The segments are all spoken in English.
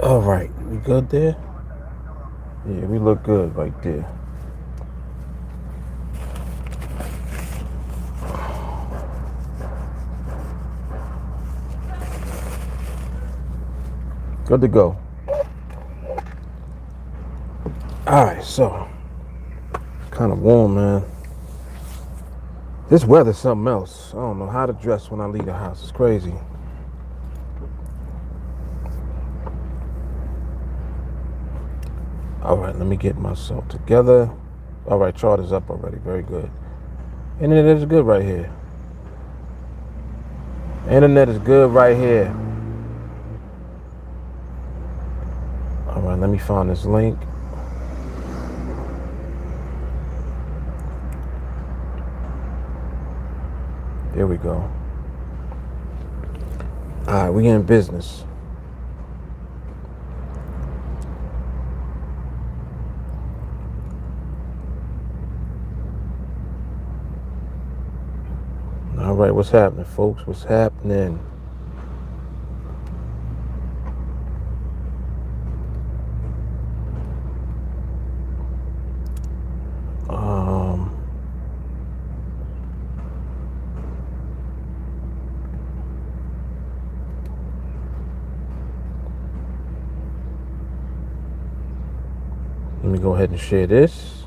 All right, we good there? Yeah, we look good right there. Good to go. All right, so kind of warm, man. This weather's something else. I don't know how to dress when I leave the house. It's crazy. All right, let me get myself together. All right, chart is up already. Very good. Internet is good right here. Internet is good right here. All right, let me find this link. There we go. All right, we in business. All right, what's happening, folks? What's happening? Let me go ahead and share this,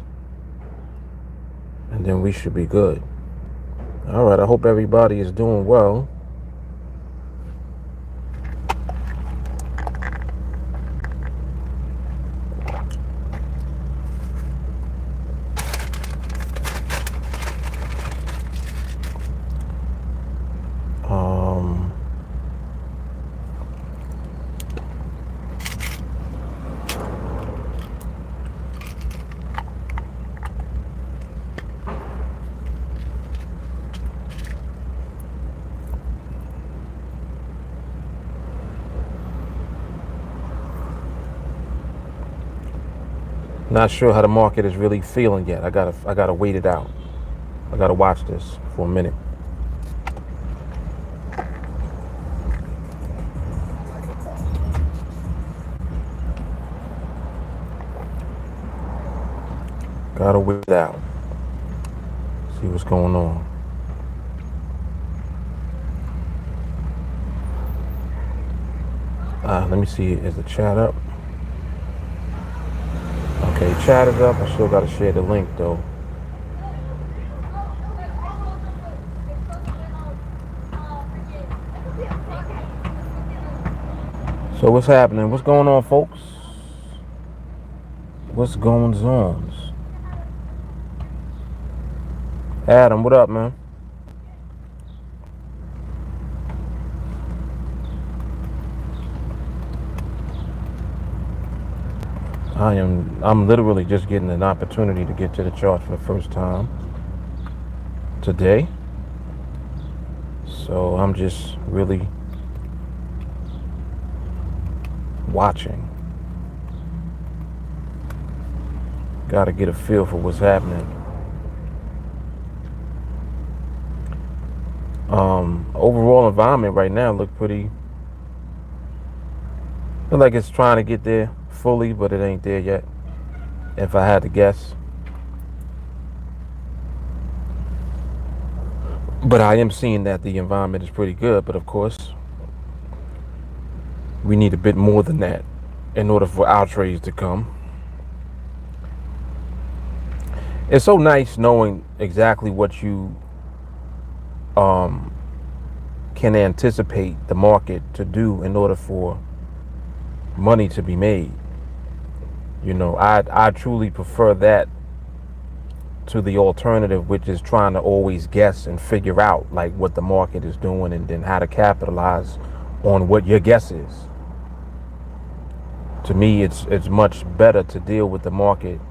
and then we should be good. All right, I hope everybody is doing well. Not sure how the market is really feeling yet. I gotta wait it out. I gotta watch this for a minute. Gotta wait it out. See what's going on. Let me see. Is the chat up? Okay, chat is up. I still gotta share the link though. So what's happening? What's going on, folks? What's going on? Adam, what up, man? I'm literally just getting an opportunity to get to the chart for the first time today. So I'm just really watching. Got to get a feel for what's happening. Overall environment right now look like it's trying to get there fully, but it ain't there yet, if I had to guess. But I am seeing that the environment is pretty good, but of course we need a bit more than that in order for our trades to come. It's so nice knowing exactly what you can anticipate the market to do in order for money to be made. You know, I truly prefer that to the alternative, which is trying to always guess and figure out like what the market is doing and then how to capitalize on what your guess is. To me, it's much better to deal with the market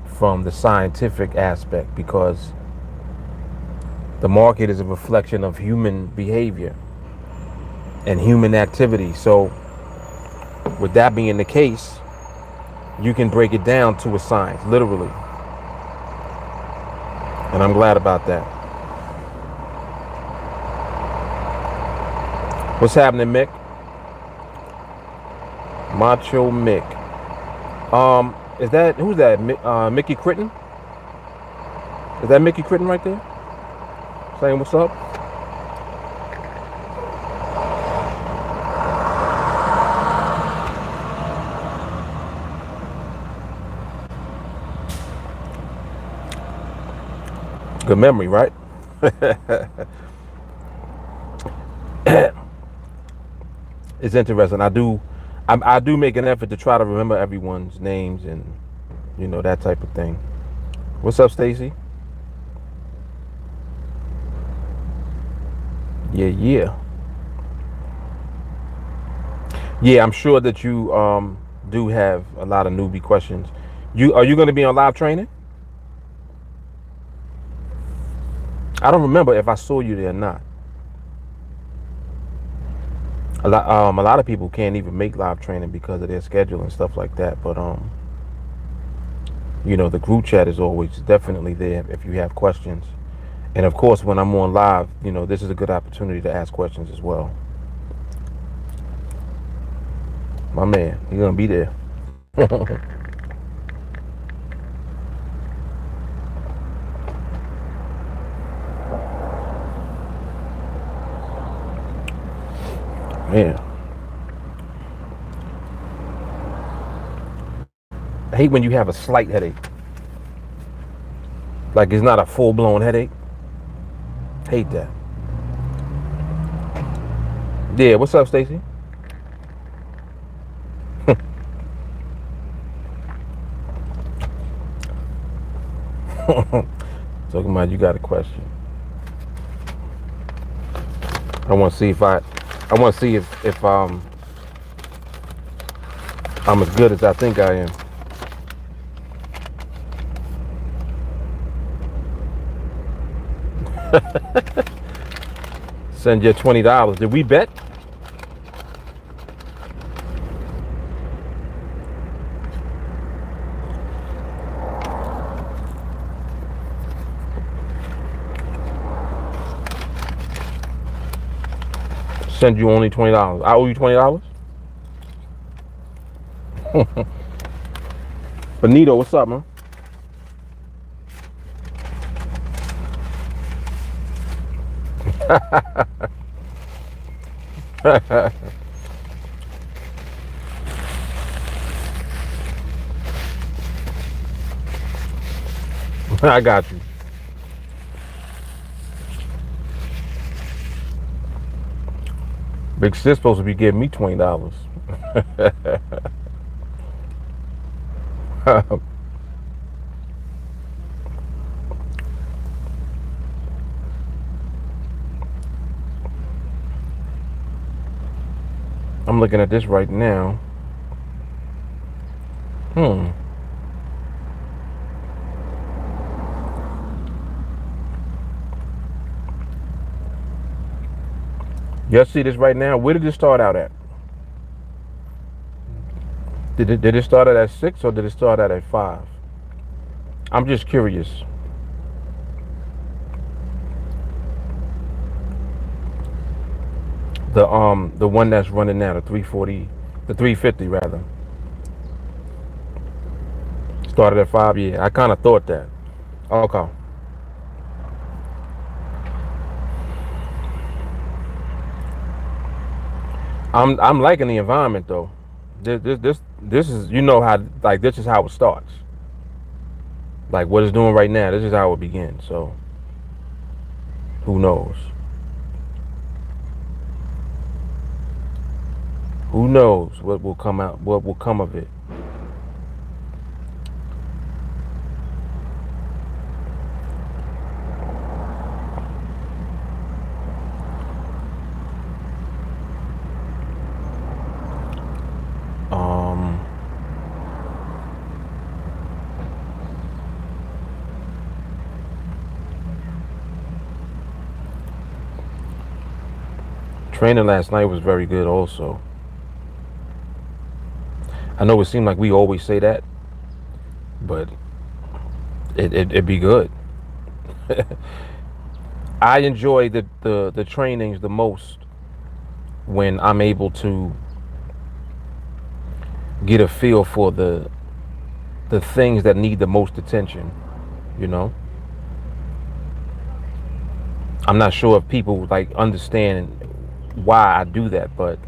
from the scientific aspect, because the market is a reflection of human behavior and human activity. So with that being the case, you can break it down to a science, literally. And I'm glad about that. What's happening, Mick? Macho Mick. Is that who's that? Mickey Critton? Is that Mickey Critton right there? Saying what's up? Good memory, right? It's interesting. I do make an effort to try to remember everyone's names and that type of thing. What's up, Stacy? Yeah. I'm sure that you do have a lot of newbie questions. Are you going to be on live training? I don't remember if I saw you there or not. A lot of people can't even make live training because of their schedule and stuff like that. But the group chat is always definitely there if you have questions. And of course, when I'm on live, this is a good opportunity to ask questions as well. My man, you're gonna be there. Man, I hate when you have a slight headache. Like it's not a full-blown headache. Hate that. Yeah, what's up, Stacy? Talking about you got a question. I want to see if I'm as good as I think I am. Send you $20. Did we bet? Send you only $20. I owe you $20. Benito, what's up, man? I got you. Big sis supposed to be giving me $20. I'm looking at this right now. Y'all see this right now? Where did it start out at? Did it start out at 6 or did it start out at 5? I'm just curious. The one that's running now, the 340, the 350 rather. Started at 5, yeah. I kind of thought that. Okay. I'm liking the environment though. This is how this is how it starts. Like what it's doing right now, this is how it begins. So who knows? Who knows what will come out? What will come of it? Training last night was very good also. I know it seemed like we always say that, but it'd be good. I enjoy the trainings the most when I'm able to get a feel for the things that need the most attention, you know. I'm not sure if people like understand why I do that, but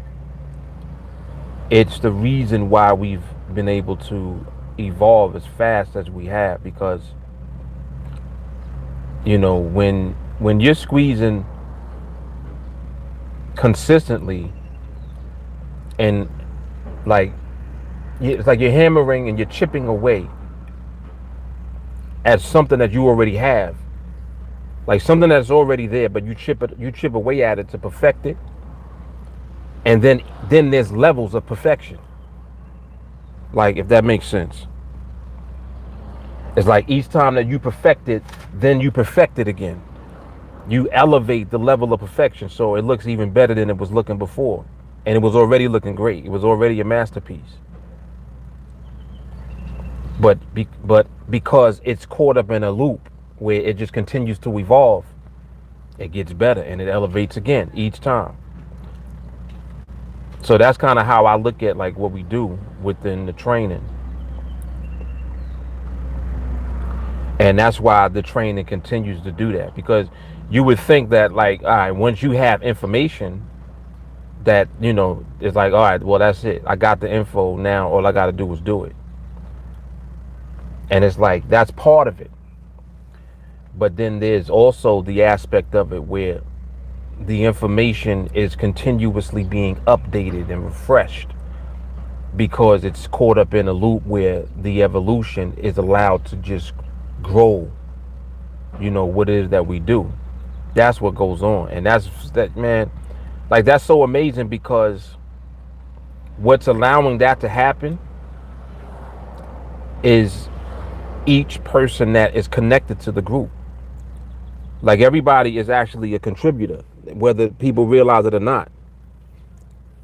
it's the reason why we've been able to evolve as fast as we have, because you know, when you're squeezing consistently and like it's like you're hammering and you're chipping away at something that you already have, like something that's already there, but you chip away at it to perfect it, and then there's levels of perfection. Like, if that makes sense. It's like each time that you perfect it, then you perfect it again. You elevate the level of perfection so it looks even better than it was looking before. And it was already looking great. It was already a masterpiece. But because it's caught up in a loop where it just continues to evolve, it gets better and it elevates again each time. So that's kind of how I look at like what we do within the training. And that's why the training continues to do that, because you would think that like, all right, once you have information that, you know, it's like, all right, well, that's it. I got the info now. All I got to do is do it. And it's like, that's part of it. But then there's also the aspect of it where the information is continuously being updated and refreshed, because it's caught up in a loop where the evolution is allowed to just grow, you know, what it is that we do. That's what goes on. And that, man, like, that's so amazing, because what's allowing that to happen is each person that is connected to the group. Like, everybody is actually a contributor, whether people realize it or not.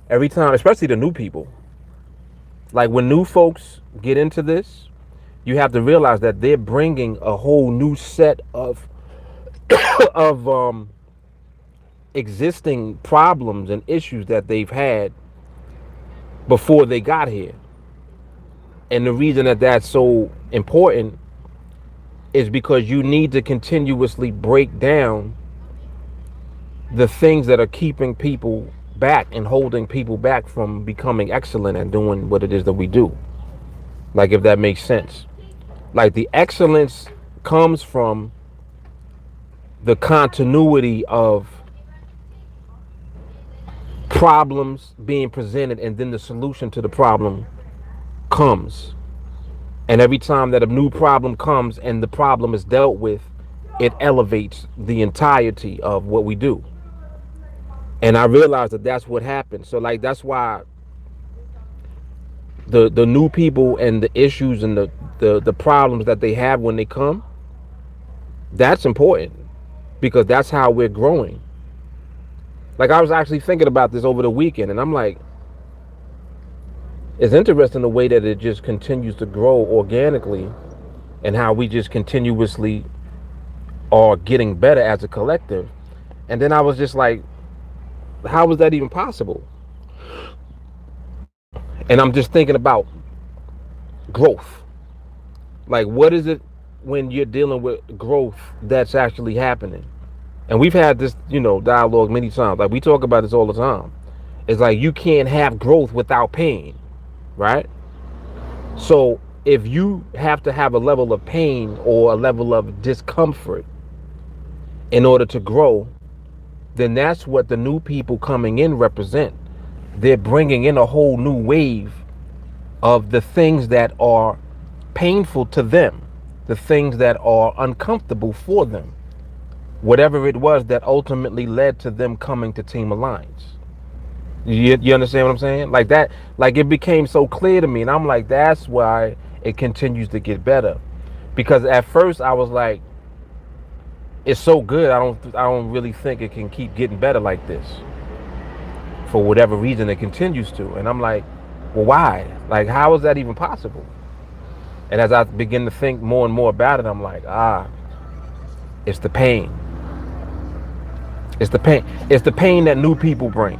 Every time, especially the new people, like when new folks get into this, you have to realize that they're bringing a whole new set of of existing problems and issues that they've had before they got here. And the reason that that's so important is because you need to continuously break down the things that are keeping people back and holding people back from becoming excellent at doing what it is that we do. Like, if that makes sense. Like, the excellence comes from the continuity of problems being presented, and then the solution to the problem comes. And every time that a new problem comes and the problem is dealt with, it elevates the entirety of what we do. And I realized that that's what happens. So like, that's why the new people and the issues and the problems that they have when they come, that's important, because that's how we're growing. Like, I was actually thinking about this over the weekend, and I'm like, it's interesting the way that it just continues to grow organically, and how we just continuously are getting better as a collective. And then I was just like, how is that even possible? And I'm just thinking about growth. Like, what is it when you're dealing with growth that's actually happening? And we've had this, you know, dialogue many times. Like, we talk about this all the time. It's like, you can't have growth without pain, right? So if you have to have a level of pain or a level of discomfort in order to grow, then that's what the new people coming in represent. They're bringing in a whole new wave of the things that are painful to them, the things that are uncomfortable for them, whatever it was that ultimately led to them coming to Team Alliance. You understand what I'm saying? Like that, like, it became so clear to me, and I'm like, that's why it continues to get better. Because at first I was like, it's so good, I don't really think it can keep getting better like this. For whatever reason, it continues to. And I'm like, well, why? Like, how is that even possible? And as I begin to think more and more about it, I'm like, it's the pain. It's the pain. It's the pain that new people bring.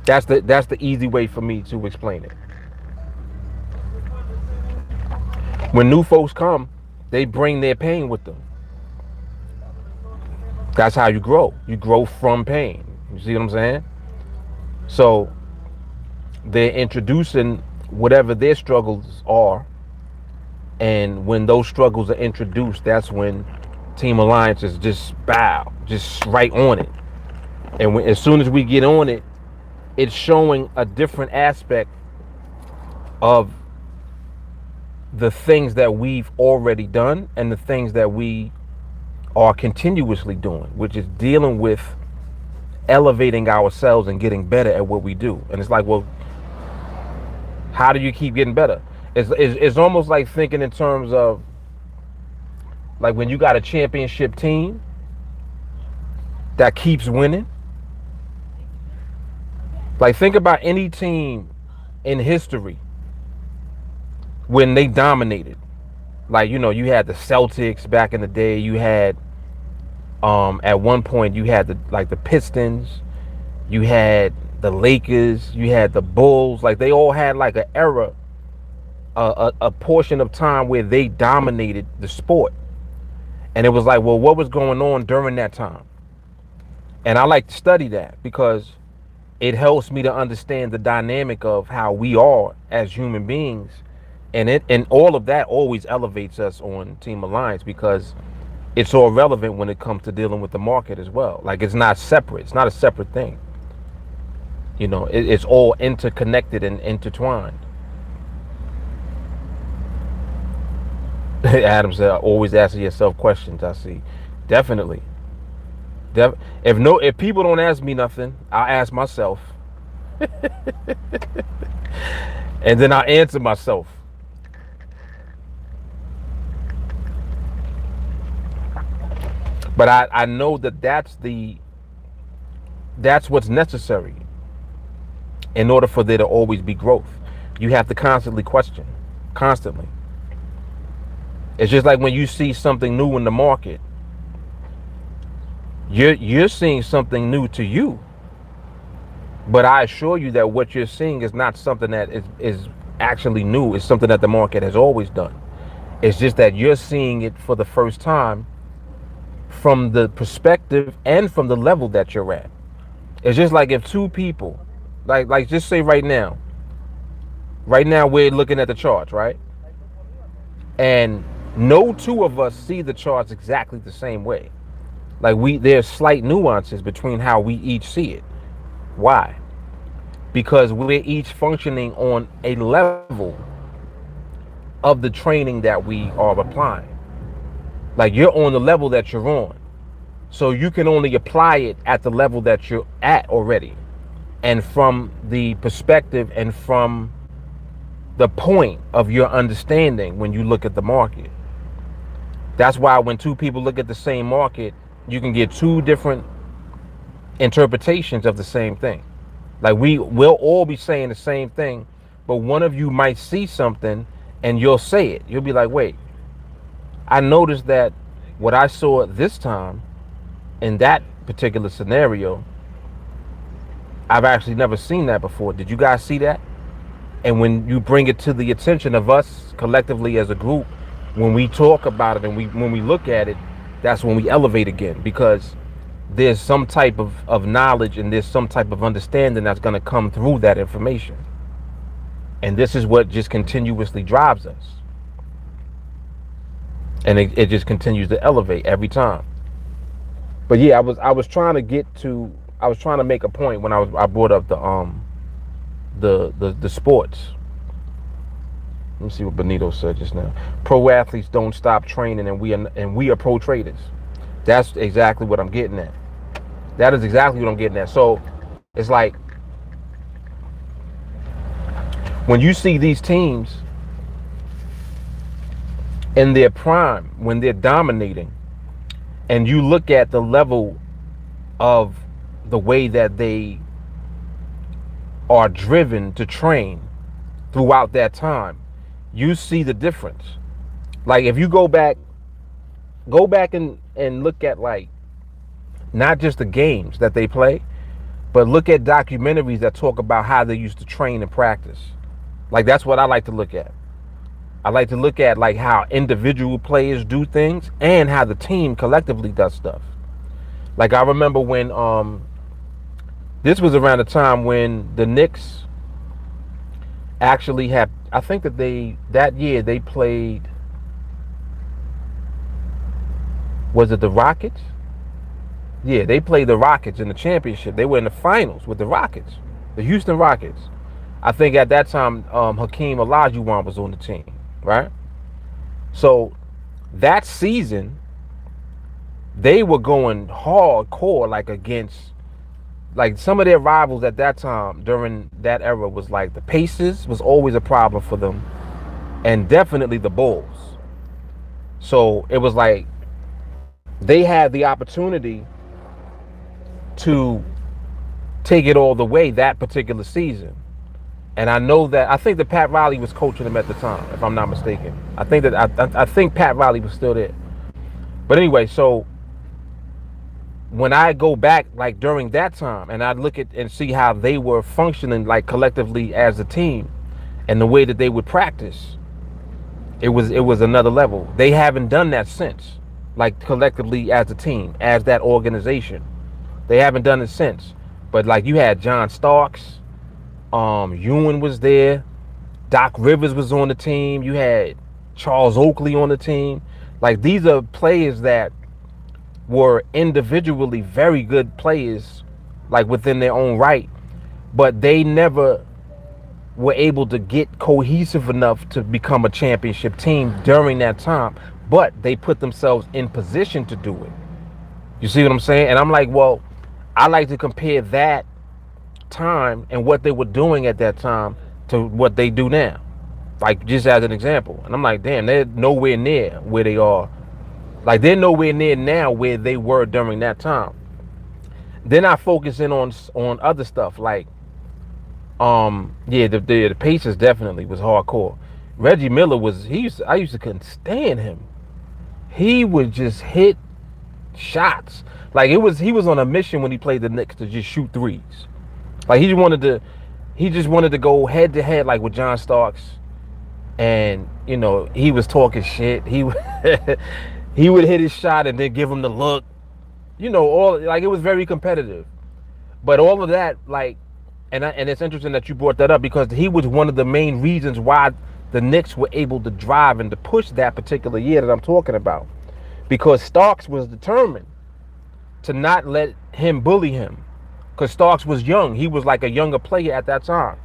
That's the easy way for me to explain it. When new folks come, they bring their pain with them. That's how you grow. You grow from pain. You see what I'm saying? So they're introducing whatever their struggles are. And when those struggles are introduced, that's when Team Alliance is just just right on it. And as soon as we get on it, it's showing a different aspect of the things that we've already done and the things that we are continuously doing, which is dealing with elevating ourselves and getting better at what we do. And it's like, well, how do you keep getting better? It's almost like thinking in terms of like when you got a championship team that keeps winning. Like think about any team in history when they dominated. Like, you know, you had the Celtics back in the day. You had at one point you had the Pistons, you had the Lakers, you had the Bulls. Like they all had like an era, a portion of time where they dominated the sport. And it was like, well, what was going on during that time? And I like to study that because it helps me to understand the dynamic of how we are as human beings. And all of that always elevates us on Team Alliance because it's all relevant when it comes to dealing with the market as well. Like it's not separate. It's not a separate thing. You know, it's all interconnected and intertwined. Adam said, always asking yourself questions. I see. Definitely. If people don't ask me nothing, I'll ask myself. And then I answer myself. But I know that's what's necessary in order for there to always be growth. You have to constantly question. Constantly. It's just like when you see something new in the market, you're seeing something new to you. But I assure you that what you're seeing is not something that is actually new. It's something that the market has always done. It's just that you're seeing it for the first time from the perspective and from the level that you're at. It's just like if two people, like just say right now we're looking at the charts, right? And no two of us see the charts exactly the same way. Like there's slight nuances between how we each see it. Why? Because we're each functioning on a level of the training that we are applying. Like you're on the level that you're on. So you can only apply it at the level that you're at already. And from the perspective and from the point of your understanding when you look at the market. That's why when two people look at the same market, you can get two different interpretations of the same thing. Like we'll all be saying the same thing, but one of you might see something and you'll say it. You'll be like, wait, I noticed that what I saw this time in that particular scenario, I've actually never seen that before. Did you guys see that? And when you bring it to the attention of us collectively as a group, when we talk about it and when we look at it, that's when we elevate again, because there's some type of knowledge and there's some type of understanding that's going to come through that information. And this is what just continuously drives us. And it just continues to elevate every time. But yeah, I was trying to make a point when I brought up the sports. Let me see what Benito said just now. Pro athletes don't stop training, and we are pro traders. That's exactly what I'm getting at. That is exactly what I'm getting at. So it's like when you see these teams in their prime, when they're dominating, and you look at the level of the way that they are driven to train throughout that time, you see the difference. Like if you go back and look at like not just the games that they play, but look at documentaries that talk about how they used to train and practice. Like that's what I like to look at. I like to look at like how individual players do things and how the team collectively does stuff. Like I remember when this was around the time when the Knicks actually had, I think that that year they played, was it the Rockets? Yeah, they played the Rockets in the championship. They were in the finals with the Rockets, the Houston Rockets. I think at that time Hakeem Olajuwon was on the team, right? So that season they were going hardcore, like against, like some of their rivals at that time during that era was like the Pacers was always a problem for them, and definitely the Bulls. So it was like they had the opportunity to take it all the way that particular season. And I think that Pat Riley was coaching them at the time, if I'm not mistaken. I think Pat Riley was still there. But anyway, so when I go back like during that time and I look at and see how they were functioning like collectively as a team and the way that they would practice, it was another level. They haven't done that since, like collectively as a team, as that organization. They haven't done it since. But like you had John Starks, Ewan was there, Doc Rivers was on the team, you had Charles Oakley on the team. Like these are players that were individually very good players, like within their own right, but they never were able to get cohesive enough to become a championship team during that time, but they put themselves in position to do it. You see what I'm saying? And I'm like, well, I like to compare that time and what they were doing at that time to what they do now, like just as an example. And I'm like, damn, they're nowhere near where they are. Like they're nowhere near now where they were during that time. Then I focus in on other stuff like the Pacers definitely was hardcore. Reggie Miller was I used to couldn't stand him. He would just hit shots. Like he was on a mission when he played the Knicks to just shoot threes. Like he just wanted to go head to head like with John Starks, and you know he was talking shit. He he would hit his shot and then give him the look. You know, all like it was very competitive. But all of that, like, and it's interesting that you brought that up because he was one of the main reasons why the Knicks were able to drive and to push that particular year that I'm talking about, because Starks was determined to not let him bully him. Because Starks was young. He was like a younger player at that time.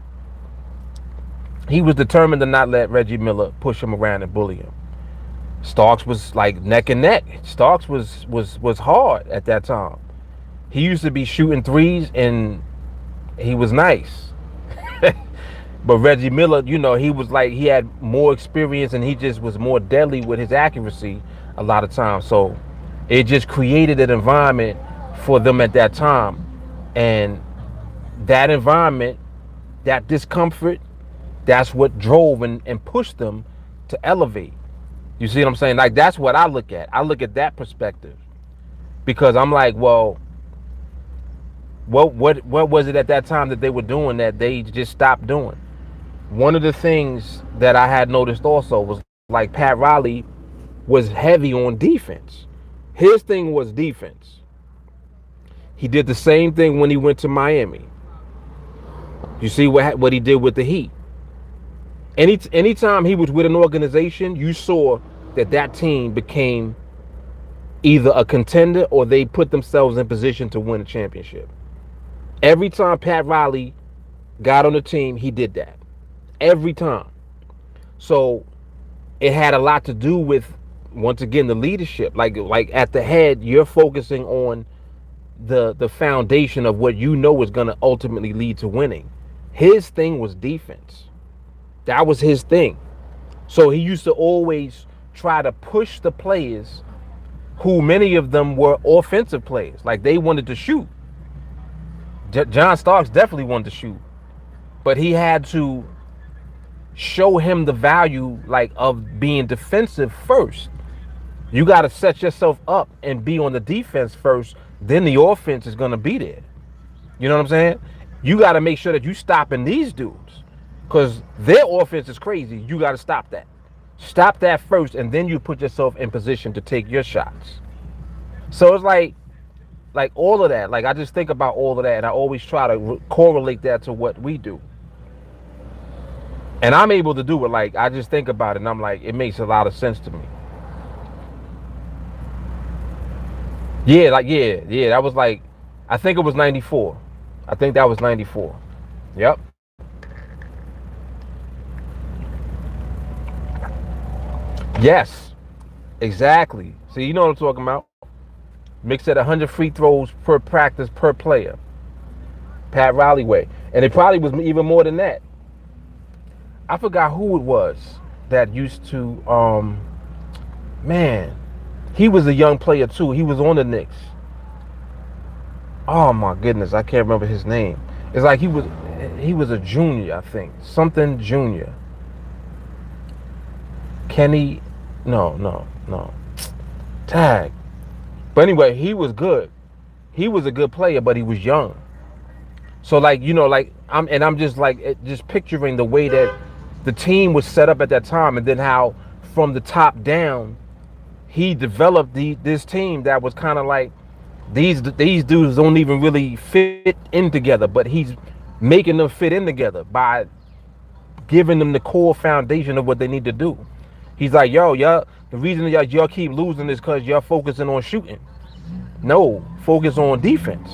He was determined to not let Reggie Miller push him around and bully him. Starks was like neck and neck. Starks was hard at that time. He used to be shooting threes and he was nice. But Reggie Miller, you know, he was like, he had more experience and he just was more deadly with his accuracy a lot of times. So it just created an environment for them at that time. And that environment, that discomfort, that's what drove and pushed them to elevate. You see what I'm saying? Like, that's what I look at. I look at that perspective. Because I'm like, well, what was it at that time that they were doing that they just stopped doing? One of the things that I had noticed also was like Pat Riley was heavy on defense. His thing was defense. He did the same thing when he went to Miami. You see what he did with the Heat. Anytime he was with an organization, you saw that team became either a contender or they put themselves in position to win a championship. Every time Pat Riley got on the team, he did that. Every time. So it had a lot to do with, once again, the leadership. Like at the head, you're focusing on the foundation of what you know is going to ultimately lead to winning. His thing was defense. That was his thing. So he used to always try to push the players, who many of them were offensive players. Like they wanted to shoot. John Starks definitely wanted to shoot. But he had to show him the value like of being defensive first. You got to set yourself up and be on the defense first. Then the offense is going to be there. You know what I'm saying? You got to make sure that you stopping these dudes. Because their offense is crazy. You got to stop that. Stop that first, and then you put yourself in position to take your shots. So it's like all of that. Like I just think about all of that, and I always try to correlate that to what we do. And I'm able to do it. Like I just think about it, and I'm like, it makes a lot of sense to me. Yeah, yeah. That was like, I think it was 94. I think that was 94. Yep. Yes, exactly. See, you know what I'm talking about. Mixed at 100 free throws per practice per player. Pat Riley way. And it probably was even more than that. I forgot who it was that used to, man, he was a young player too. He was on the Knicks. Oh my goodness, I can't remember his name. It's like he was a junior, I think. Something junior. Kenny, no. Tag. But anyway, he was good. He was a good player, but he was young. So like, like I'm just like just picturing the way that the team was set up at that time, and then how from the top down he developed this team that was kind of like these dudes don't even really fit in together, but he's making them fit in together by giving them the core foundation of what they need to do. He's like, yo, y'all, the reason y'all keep losing is because y'all focusing on shooting. No, focus on defense.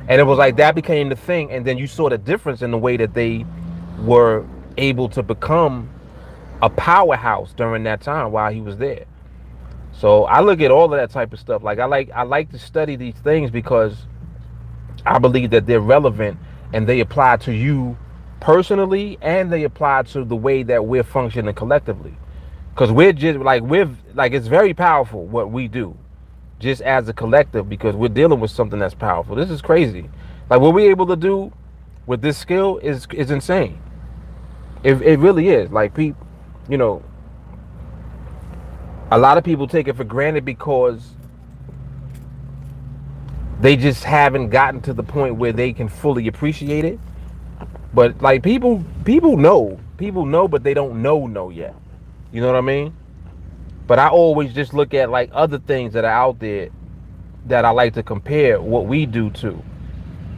And it was like that became the thing, and then you saw the difference in the way that they were able to become a powerhouse during that time while he was there. So I look at all of that type of stuff. Like I like to study these things because I believe that they're relevant and they apply to you personally, and they apply to the way that we're functioning collectively. Because it's very powerful what we do just as a collective, because we're dealing with something that's powerful. This is crazy. Like what we're able to do with this skill is insane. It really is. Like people, a lot of people take it for granted because they just haven't gotten to the point where they can fully appreciate it. But like people know, but they don't know yet. You know what I mean? But I always just look at like other things that are out there that I like to compare what we do to.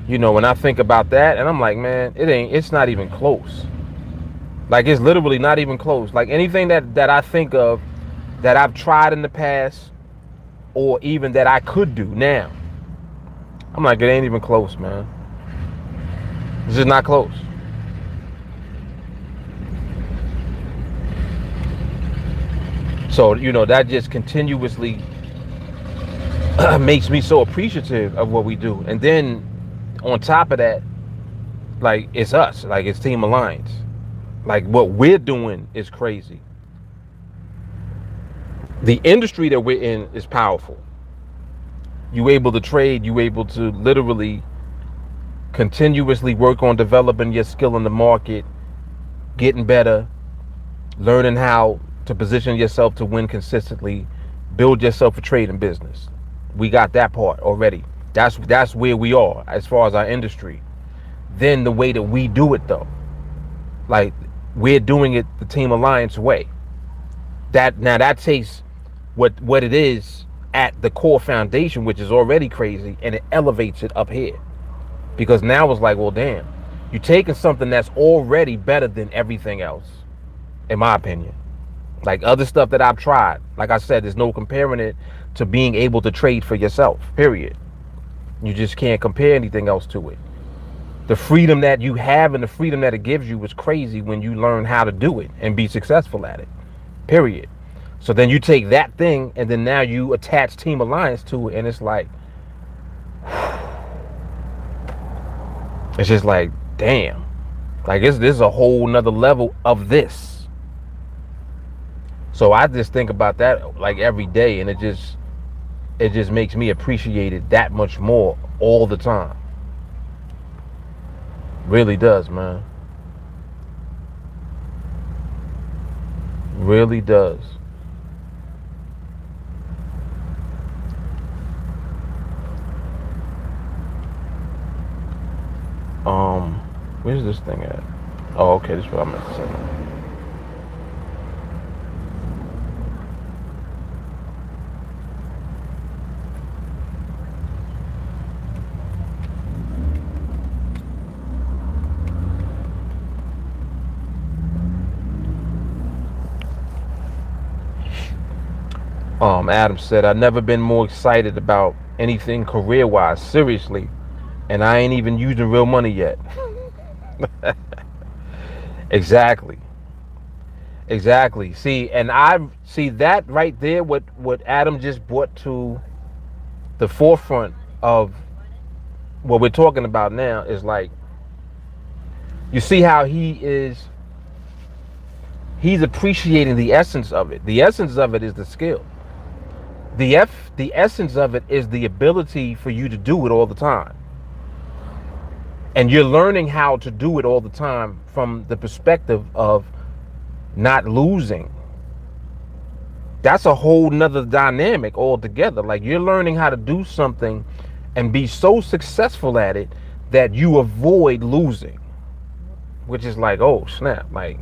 When I think about that, and I'm like, man, it's not even close. Like it's literally not even close. Like anything that I think of that I've tried in the past, or even that I could do now, I'm like, it ain't even close, man. It's just not close. So, that just continuously makes me so appreciative of what we do. And then on top of that, like it's us, like it's Team Alliance. Like what we're doing is crazy. The industry that we're in is powerful. You able to trade, you able to literally continuously work on developing your skill in the market, getting better, learning how to position yourself to win consistently, build yourself a trading business. We got that part already. That's where we are as far as our industry. Then the way that we do it though, like we're doing it the Team Alliance way. That takes what it is at the core foundation, which is already crazy, and it elevates it up here. Because now it's like, well, damn, you're taking something that's already better than everything else, in my opinion. Like other stuff that I've tried, like I said, there's no comparing it to being able to trade for yourself, period. You just can't compare anything else to it. The freedom that you have and the freedom that it gives you is crazy when you learn how to do it and be successful at it, period. So then you take that thing and then now you attach Team Alliance to it, and it's like, it's just like, damn, like this is a whole nother level of this. So I just think about that like every day, and it just makes me appreciate it that much more all the time. Really does, man. Really does. Where's this thing at? Oh, okay, this is what I meant to say. Adam said, I've never been more excited about anything career-wise, seriously, and I ain't even using real money yet. Exactly. Exactly. See, and I see that right there, what Adam just brought to the forefront of what we're talking about now is like, you see how he's appreciating the essence of it. The essence of it is the skill. The essence of it is the ability for you to do it all the time. And you're learning how to do it all the time from the perspective of not losing. That's a whole nother dynamic altogether. Like, you're learning how to do something and be so successful at it that you avoid losing, which is like, oh snap. Like,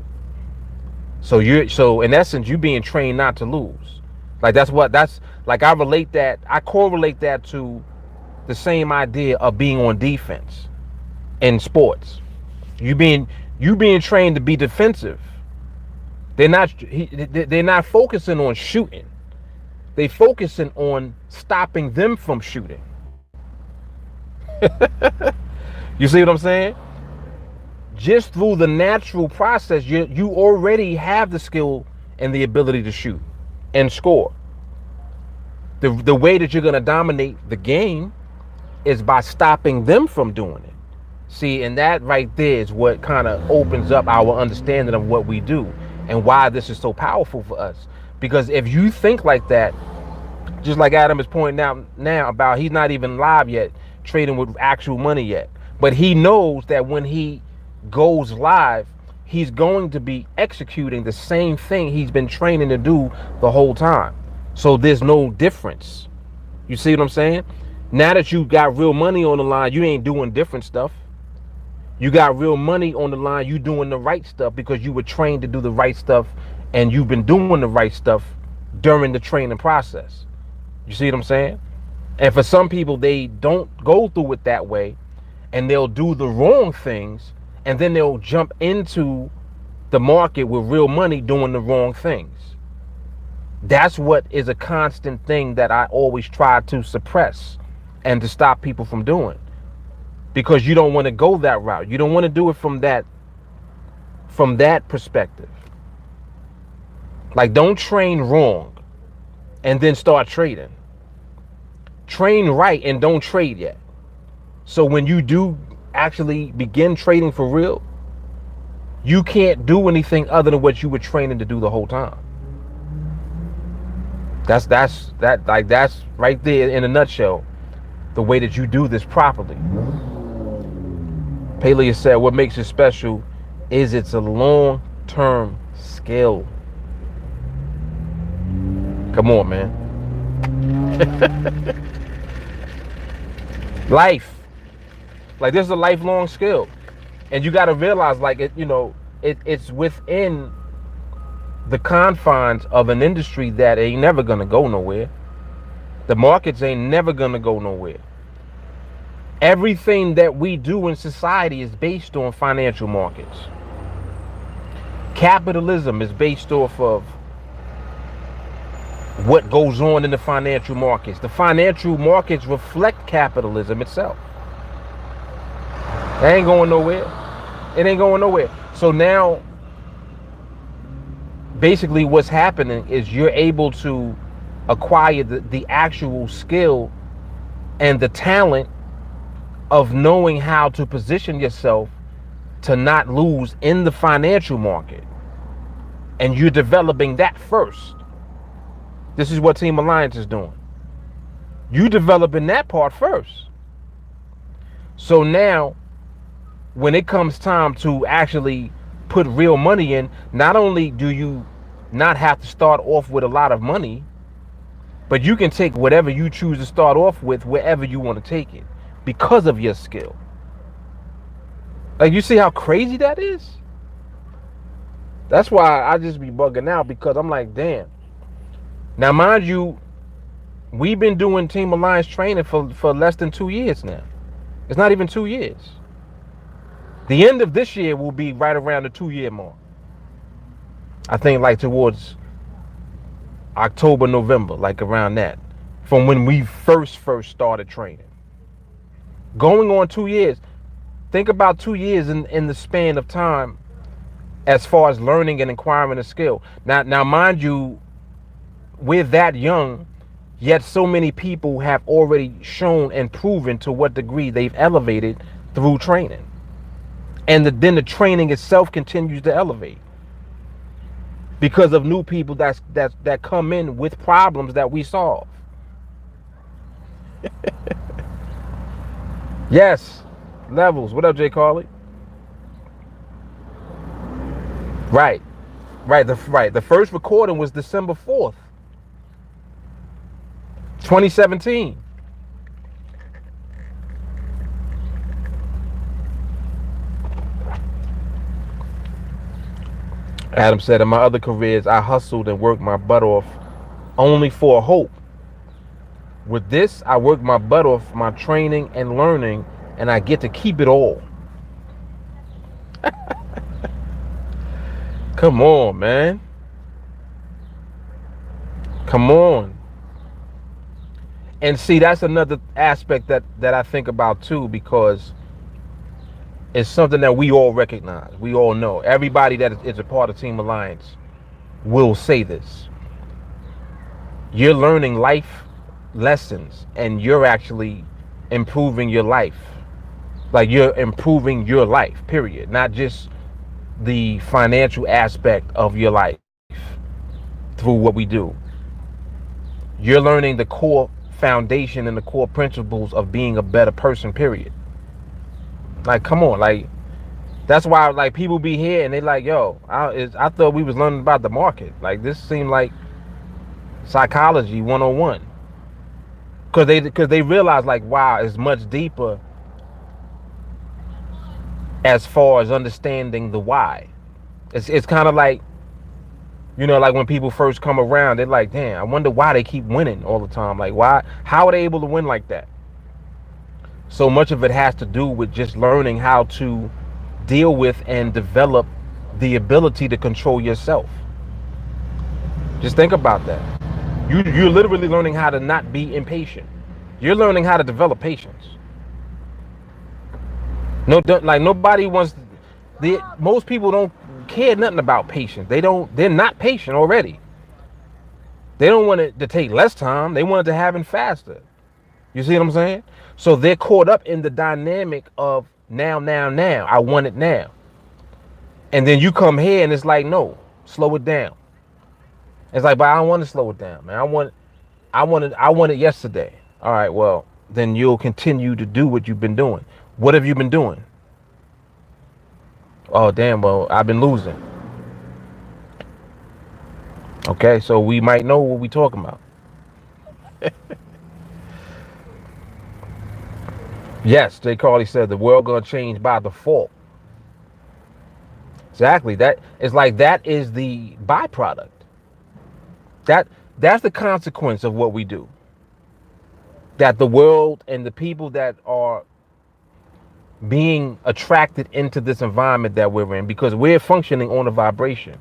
so in essence, you being trained not to lose. Like, that's like, I correlate that to the same idea of being on defense in sports. You being trained to be defensive. They're not focusing on shooting. They focusing on stopping them from shooting. You see what I'm saying? Just through the natural process, you already have the skill and the ability to shoot and score. The way that you're going to dominate the game is by stopping them from doing it. See, and that right there is what kind of opens up our understanding of what we do and why this is so powerful for us. Because if you think like that, just like Adam is pointing out now about, he's not even live yet, trading with actual money yet. But he knows that when he goes live, he's going to be executing the same thing he's been training to do the whole time. So there's no difference. You see what I'm saying? Now that you got real money on the line, you ain't doing different stuff. You got real money on the line, you doing the right stuff because you were trained to do the right stuff, and you've been doing the right stuff during the training process. You see what I'm saying? And for some people, they don't go through it that way, and they'll do the wrong things, and then they'll jump into the market with real money doing the wrong things. That's what is a constant thing that I always try to suppress and to stop people from doing. Because you don't want to go that route. You don't want to do it from that perspective. Like, don't train wrong and then start trading. Train right and don't trade yet. So when you do actually begin trading for real, you can't do anything other than what you were training to do the whole time. That's right there in a nutshell, the way that you do this properly. Palea said, what makes it special is it's a long-term skill. Come on, man. Life. Like, this is a lifelong skill. And you got to realize, like, it's within the confines of an industry that ain't never going to go nowhere. The markets ain't never going to go nowhere. Everything that we do in society is based on financial markets. Capitalism is based off of what goes on in the financial markets. The financial markets reflect capitalism itself. It ain't going nowhere. It ain't going nowhere. So now, basically what's happening is you're able to acquire the actual skill and the talent of knowing how to position yourself to not lose in the financial market. And you're developing that first. This is what Team Alliance is doing. You developing that part first. So now, when it comes time to actually put real money in, not only do you not have to start off with a lot of money, but you can take whatever you choose to start off with wherever you want to take it because of your skill. Like, you see how crazy that is? That's why I just be bugging out, because I'm like, damn. Now, mind you, we've been doing Team Alliance training for less than 2 years now. It's not even 2 years. The end of this year will be right around the 2-year mark. I think, like, towards October, November, like around that, from when we first started training. Going on 2 years. Think about 2 years in the span of time as far as learning and acquiring a skill. Now, mind you, we're that young, yet so many people have already shown and proven to what degree they've elevated through training. And then the training itself continues to elevate because of new people that come in with problems that we solve. Yes, levels. What up, Jay Carly? Right. The first recording was December 4th, 2017. Adam said, in my other careers, I hustled and worked my butt off only for a hope. With this, I work my butt off, my training and learning, and I get to keep it all. Come on, man. Come on. And see, that's another aspect that I think about too, because it's something that we all recognize. We all know. Everybody that is a part of Team Alliance will say this. You're learning life lessons and you're actually improving your life. Like, you're improving your life, period. Not just the financial aspect of your life through what we do. You're learning the core foundation and the core principles of being a better person, period. Like, come on, like, that's why, like, people be here and they like, yo, I thought we was learning about the market. Like, this seemed like psychology 101. Because they realize, like, wow, it's much deeper as far as understanding the why. It's kind of like, you know, like when people first come around, they're like, damn, I wonder why they keep winning all the time. Like, why? How are they able to win like that? So much of it has to do with just learning how to deal with and develop the ability to control yourself. Just think about that. You're literally learning how to not be impatient. You're learning how to develop patience. No, like, nobody wants. Most people don't care nothing about patience. They're not patient already. They don't want it to take less time. They want it to happen faster. You see what I'm saying? So they're caught up in the dynamic of now. I want it now. And then you come here and it's like, no, slow it down. It's like, but I don't want to slow it down, man. I want it yesterday. All right, well, then you'll continue to do what you've been doing. What have you been doing? Oh, damn, well, I've been losing. Okay, so we might know what we're talking about. Yes, Jay Carly said the world gonna change by default. Exactly. That is like, that is the byproduct. That's the consequence of what we do. That the world and the people that are being attracted into this environment that we're in, because we're functioning on a vibration.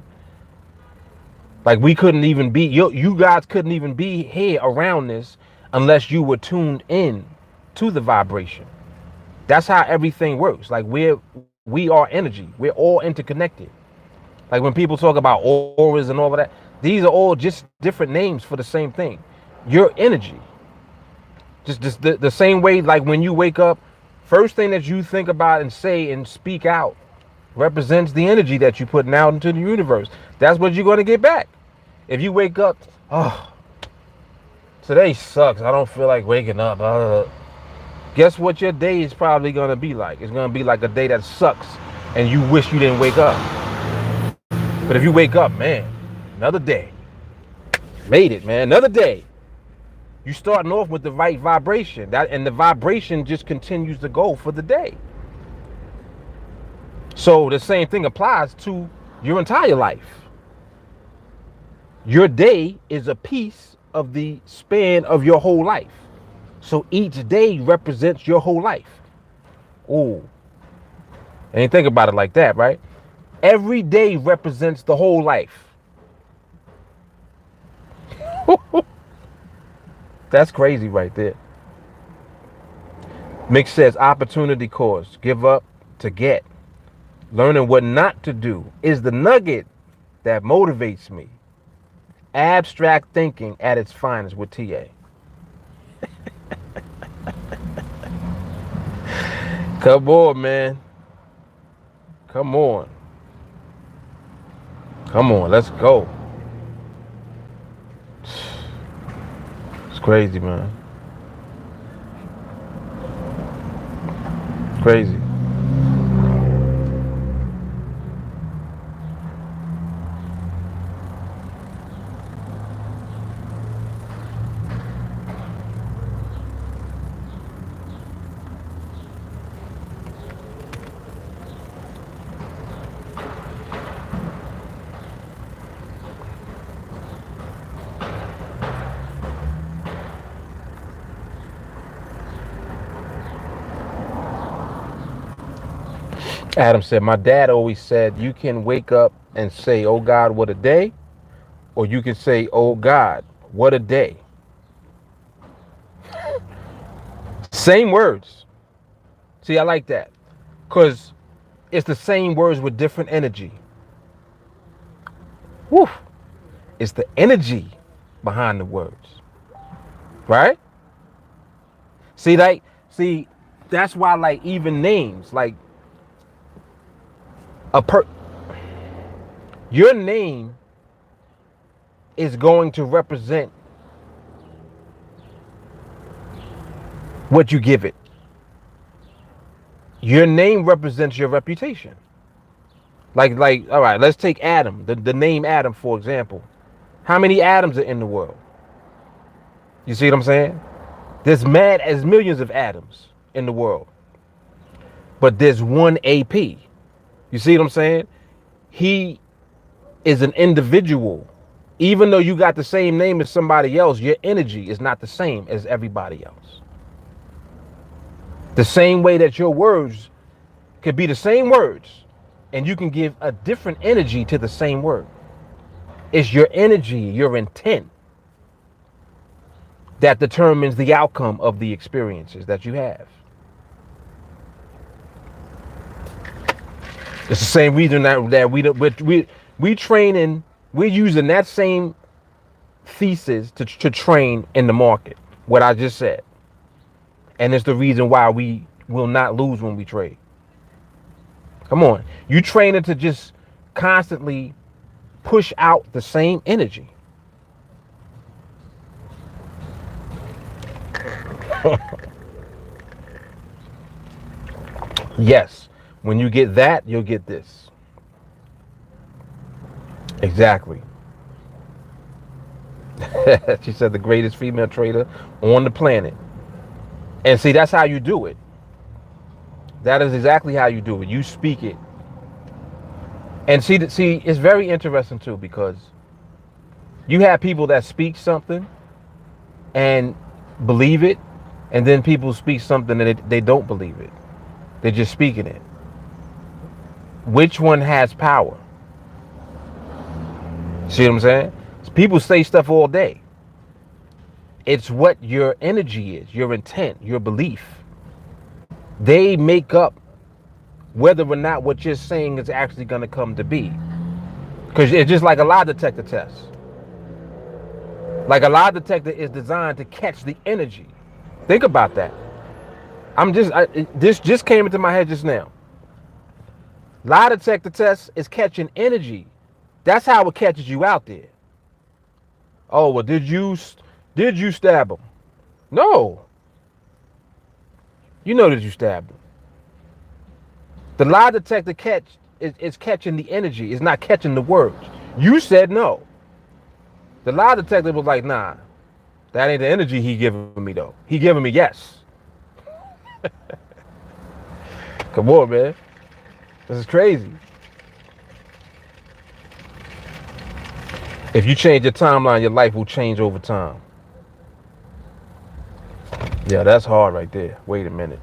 Like, we couldn't even be, you guys couldn't even be here around this unless you were tuned in to the vibration. That's how everything works. Like, we are energy. We're all interconnected. Like, when people talk about auras and all of that, these are all just different names for the same thing. Your energy. Just the same way, like, when you wake up, first thing that you think about and say and speak out represents the energy that you're putting out into the universe. That's what you're going to get back. If you wake up, oh, today sucks, I don't feel like waking up. Guess what your day is probably going to be like? It's going to be like a day that sucks and you wish you didn't wake up. But if you wake up, man, another day. Made it, man, another day. You're starting off with the right vibration. And the vibration just continues to go for the day. So the same thing applies to your entire life. Your day is a piece of the span of your whole life. So each day represents your whole life. Ooh. And think about it like that, right? Every day represents the whole life. That's crazy right there. Mick says opportunity cost. Give up to get. Learning what not to do is the nugget that motivates me. Abstract thinking at its finest with TA. Come on, man. Come on. Come on, let's go. It's crazy, man. It's crazy. Adam said, my dad always said, you can wake up and say, oh God, what a day. Or you can say, oh God, what a day. Same words. See, I like that. Because it's the same words with different energy. Woo. It's the energy behind the words. Right? See, that's why, like, even names, like, your name is going to represent what you give it. Your name represents your reputation. Like, all right, let's take Adam, the name Adam, for example. How many Adams are in the world? You see what I'm saying? There's mad as millions of atoms in the world. But there's one AP. You see what I'm saying? He is an individual. Even though you got the same name as somebody else, your energy is not the same as everybody else. The same way that your words could be the same words, and you can give a different energy to the same word. It's your energy, your intent, that determines the outcome of the experiences that you have. It's the same reason that we training, we're using that same thesis to train in the market, what I just said. And it's the reason why we will not lose when we trade. Come on. You training to just constantly push out the same energy. Yes. When you get that, you'll get this. Exactly. She said the greatest female trader on the planet. And see, that's how you do it. That is exactly how you do it. You speak it. And see, it's very interesting too, because you have people that speak something and believe it, and then people speak something and they don't believe it. They're just speaking it. Which one has power? See what I'm saying? People say stuff all day. It's what your energy is, your intent, your belief. They make up whether or not what you're saying is actually going to come to be. Because it's just like a lie detector test. Like a lie detector is designed to catch the energy. Think about that. This just came into my head just now. Lie detector test is catching energy. That's how it catches you out there. Oh, well, did you stab him? No. You know that you stabbed him. The lie detector is catching the energy. It's not catching the words. You said no. The lie detector was like, nah, that ain't the energy he giving me though. He giving me yes. Come on, man. This is crazy. If you change your timeline, your life will change over time. Yeah, that's hard right there. Wait a minute.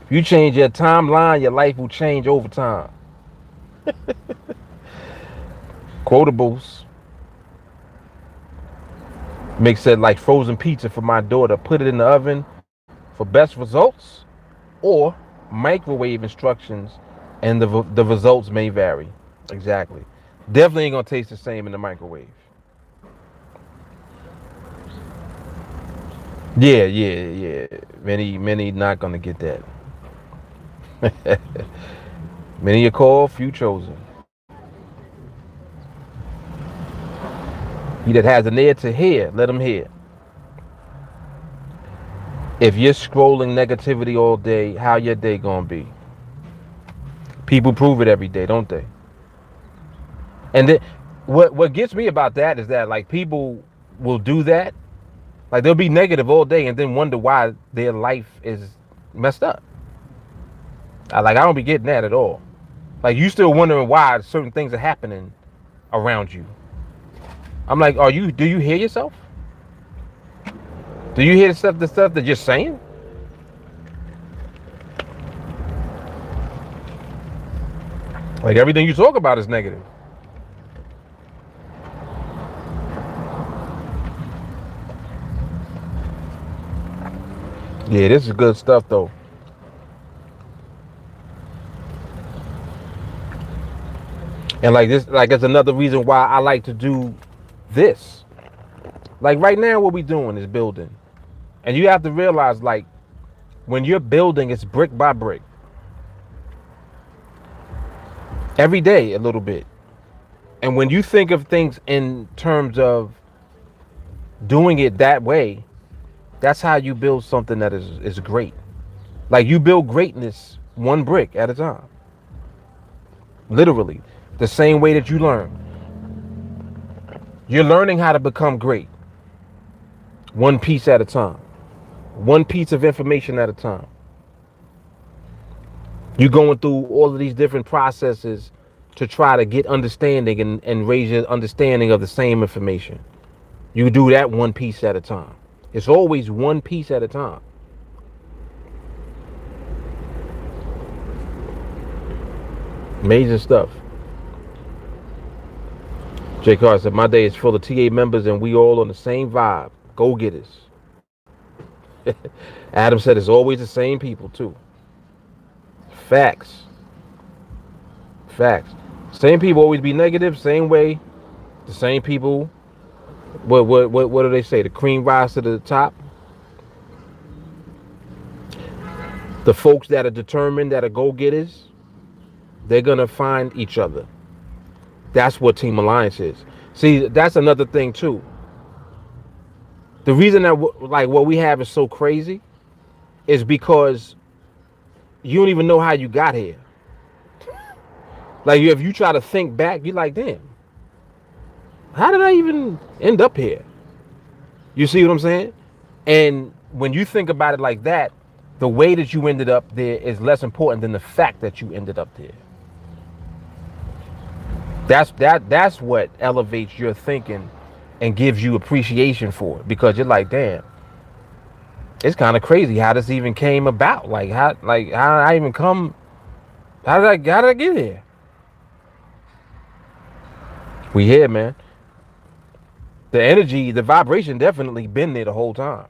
If you change your timeline, your life will change over time. Quotables. Mick said, like frozen pizza for my daughter. Put it in the oven for best results, or microwave instructions, and the results may vary. Exactly. Definitely ain't gonna taste the same in the microwave. Yeah, yeah, yeah. Many not gonna get that. Many are called, few chosen. He that has an ear to hear, let him hear. If you're scrolling negativity all day, how your day gonna be? People prove it every day, don't they? And then, what gets me about that is that like people will do that, like they'll be negative all day and then wonder why their life is messed up. I don't be getting that at all. Like you still wondering why certain things are happening around you. I'm like, do you hear yourself? Do you hear the stuff that you're saying? Like everything you talk about is negative. Yeah, this is good stuff though. And like this, like it's another reason why I like to do this. Like right now, what we doing is building. And you have to realize, like, when you're building, it's brick by brick. Every day, a little bit. And when you think of things in terms of doing it that way, that's how you build something that is great. Like you build greatness one brick at a time. Literally. The same way that you learn. You're learning how to become great. One piece at a time. One piece of information at a time. You're going through all of these different processes to try to get understanding and raise your understanding of the same information. You do that one piece at a time. It's always one piece at a time. Amazing stuff. Jay Carr said, my day is full of TA members and we all on the same vibe. Go getters. Adam said it's always the same people too. Facts. Facts. Same people always be negative, same way. The same people. What do they say? The cream rise to the top. The folks that are determined, that are go-getters, they're gonna find each other. That's what Team Alliance is. See, that's another thing too. The reason that like what we have is so crazy is because you don't even know how you got here. Like if you try to think back, you're like, damn, how did I even end up here? You see what I'm saying? And when you think about it like that, the way that you ended up there is less important than the fact that you ended up there. That's what elevates your thinking and gives you appreciation for it, because you're like, damn, it's kind of crazy how this even came about. How did I even come? How did I get here? We here, man. The energy, the vibration definitely been there the whole time.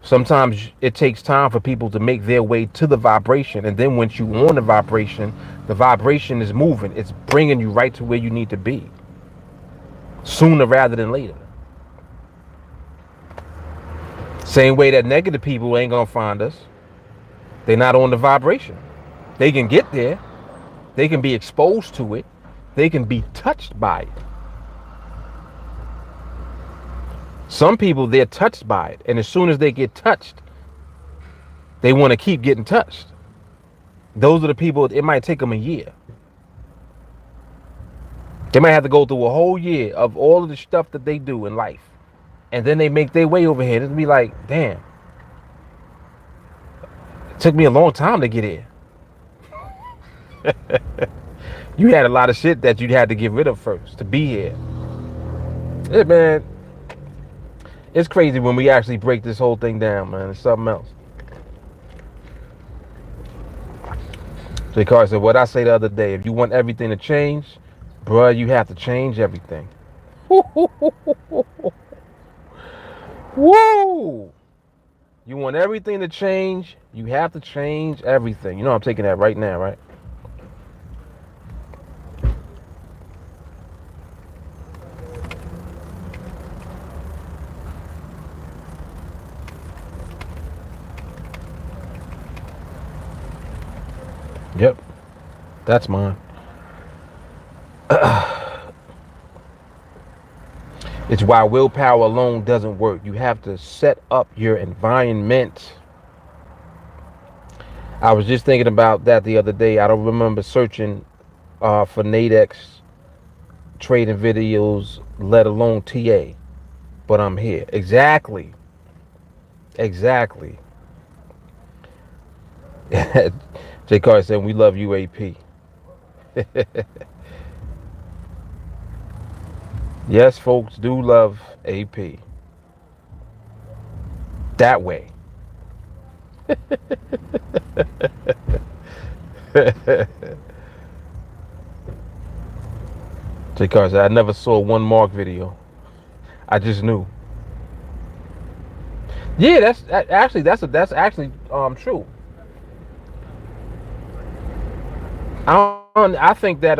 Sometimes it takes time for people to make their way to the vibration. And then once you on the vibration is moving. It's bringing you right to where you need to be. Sooner rather than later. Same way that negative people ain't gonna find us. They're not on the vibration. They can get there. They can be exposed to it. They can be touched by it. Some people, they're touched by it. And as soon as they get touched, they want to keep getting touched. Those are the people, it might take them a year. They might have to go through a whole year of all of the stuff that they do in life. And then they make their way over here. It'll be like, damn. It took me a long time to get here. You had a lot of shit that you had to get rid of first to be here. Yeah, man. It's crazy when we actually break this whole thing down, man. It's something else. Jay Carr said, what I say the other day, if you want everything to change, bruh, you have to change everything. Woo! You want everything to change, you have to change everything. You know I'm taking that right now, right? Yep, that's mine. It's why willpower alone doesn't work. You have to set up your environment. I was just thinking about that the other day. I don't remember searching for NADEX trading videos, let alone TA, but I'm here. Exactly. Exactly. J. Carter said, we love UAP. Yes, folks do love AP. That way. J. Carter said, I never saw one Mark video. I just knew. Yeah, that's actually true. I think that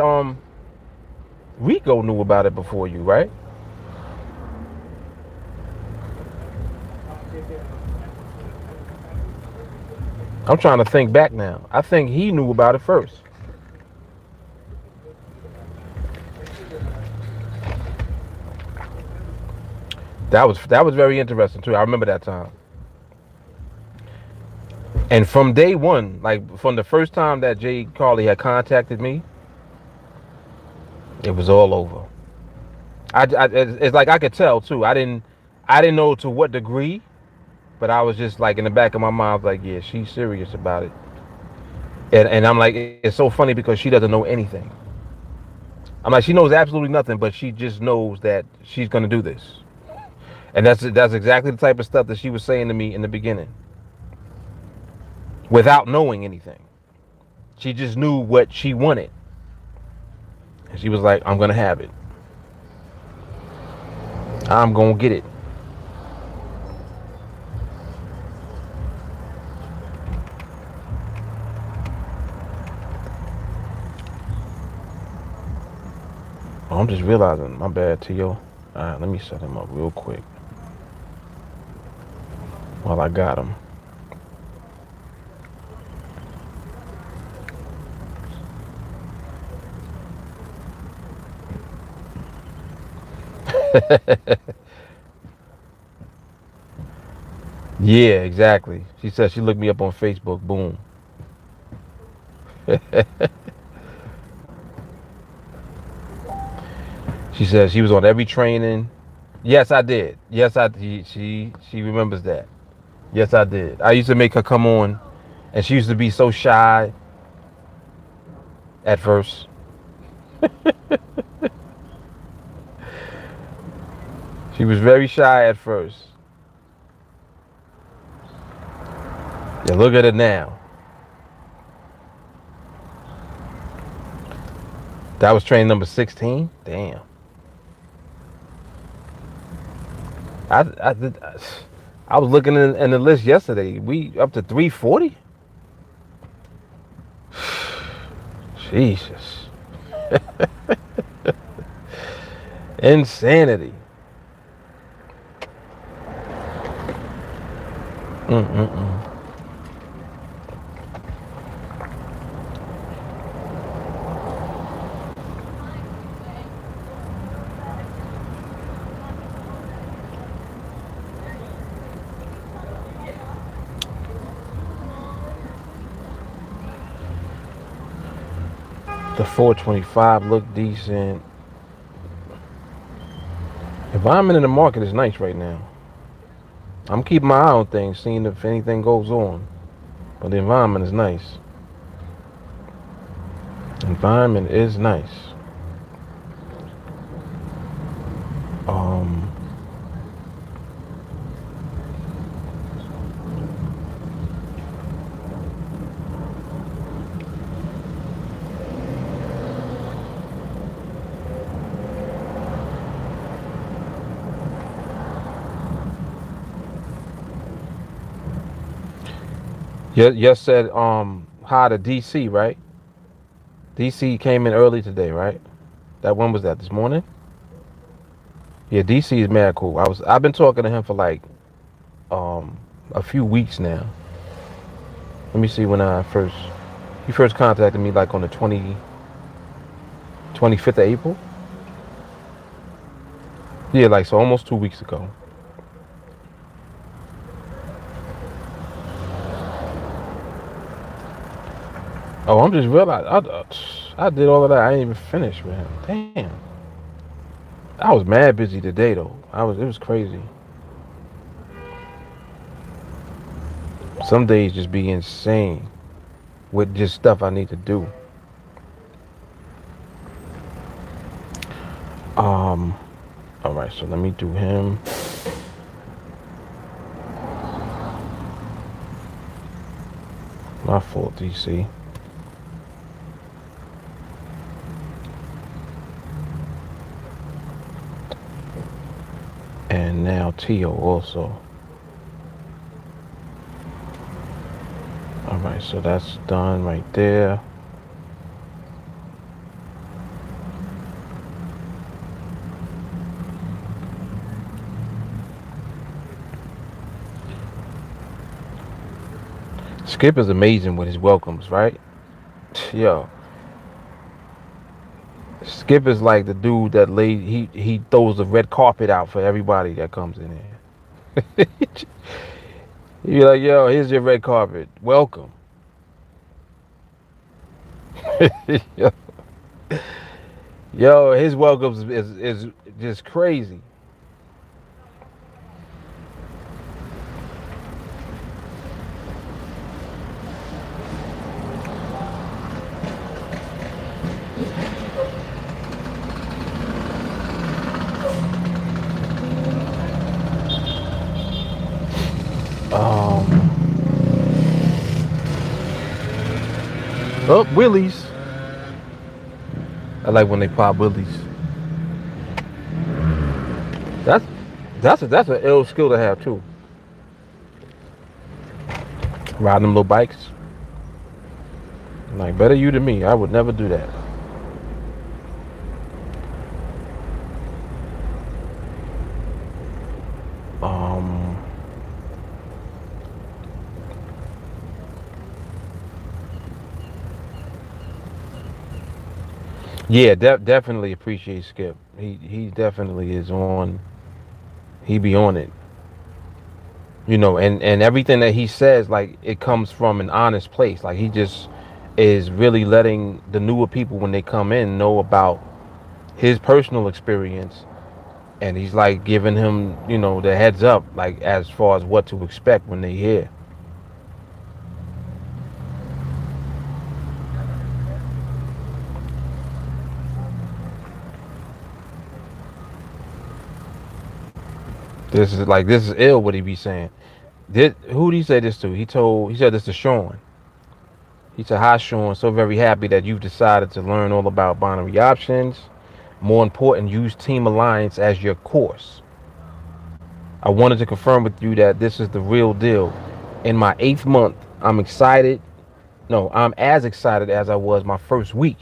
Rico knew about it before you, right? I'm trying to think back now. I think he knew about it first. That was very interesting too. I remember that time. And from day one, like from the first time that Jay Carly had contacted me, it was all over. It's like I could tell too. I didn't know to what degree, but I was just like in the back of my mind, like, yeah, she's serious about it. And I'm like, it's so funny because she doesn't know anything. I'm like, she knows absolutely nothing, but she just knows that she's gonna do this. And that's exactly the type of stuff that she was saying to me in the beginning, without knowing anything. She just knew what she wanted, and she was like, "I'm gonna have it. I'm gonna get it." Oh, I'm just realizing, my bad, T.O. Let me set him up real quick while I got him. Yeah, exactly. She said she looked me up on Facebook. Boom. She said she was on every training. Yes, I did. Yes, she remembers that. Yes, I did. I used to make her come on, and she used to be so shy at first. She was very shy at first. Yeah, look at it now. That was training number 16. Damn. I was looking in the list yesterday. We up to 340. Jesus. Insanity. Mm-mm-mm. The 425 look decent. Environment in the market is nice right now. I'm keeping my eye on things, seeing if anything goes on. But the environment is nice. Environment is nice. Um, Yes said hi to DC, right? DC came in early today, right? That one was that this morning? Yeah, DC is mad cool. I've been talking to him for like um a few weeks now. Let me see when he first contacted me like on the 25th of April. Yeah, like so almost 2 weeks ago. Oh, I'm just realizing I did all of that. I ain't even finished with him. Damn. I was mad busy today though. It was crazy. Some days just be insane with just stuff I need to do. Um all right, so let me do him. My fault, DC. And now Tio also. All right, so that's done right there. Skip is amazing with his welcomes, right? Yo, Skip is like the dude that he throws the red carpet out for everybody that comes in here. He be like, yo, here's your red carpet. Welcome. yo, yo, his welcomes is just crazy. Um, oh, Willies. I like when they pop Willies. That's that's an ill skill to have too. Riding them little bikes. Like better you than me. I would never do that. Um, yeah, definitely appreciate Skip. He definitely is on. He be on it, and everything that he says, like it comes from an honest place. Like he just is really letting the newer people when they come in know about his personal experience, and he's like giving him, the heads up, like as far as what to expect when they hear. This is ill what he be saying. Who did he say this to? He said this to Sean. He said, hi Sean, so very happy that you've decided to learn all about binary options. More important, use Team Alliance as your course. I wanted to confirm with you that this is the real deal. In my 8th month, I'm excited. No, I'm as excited as I was my first week.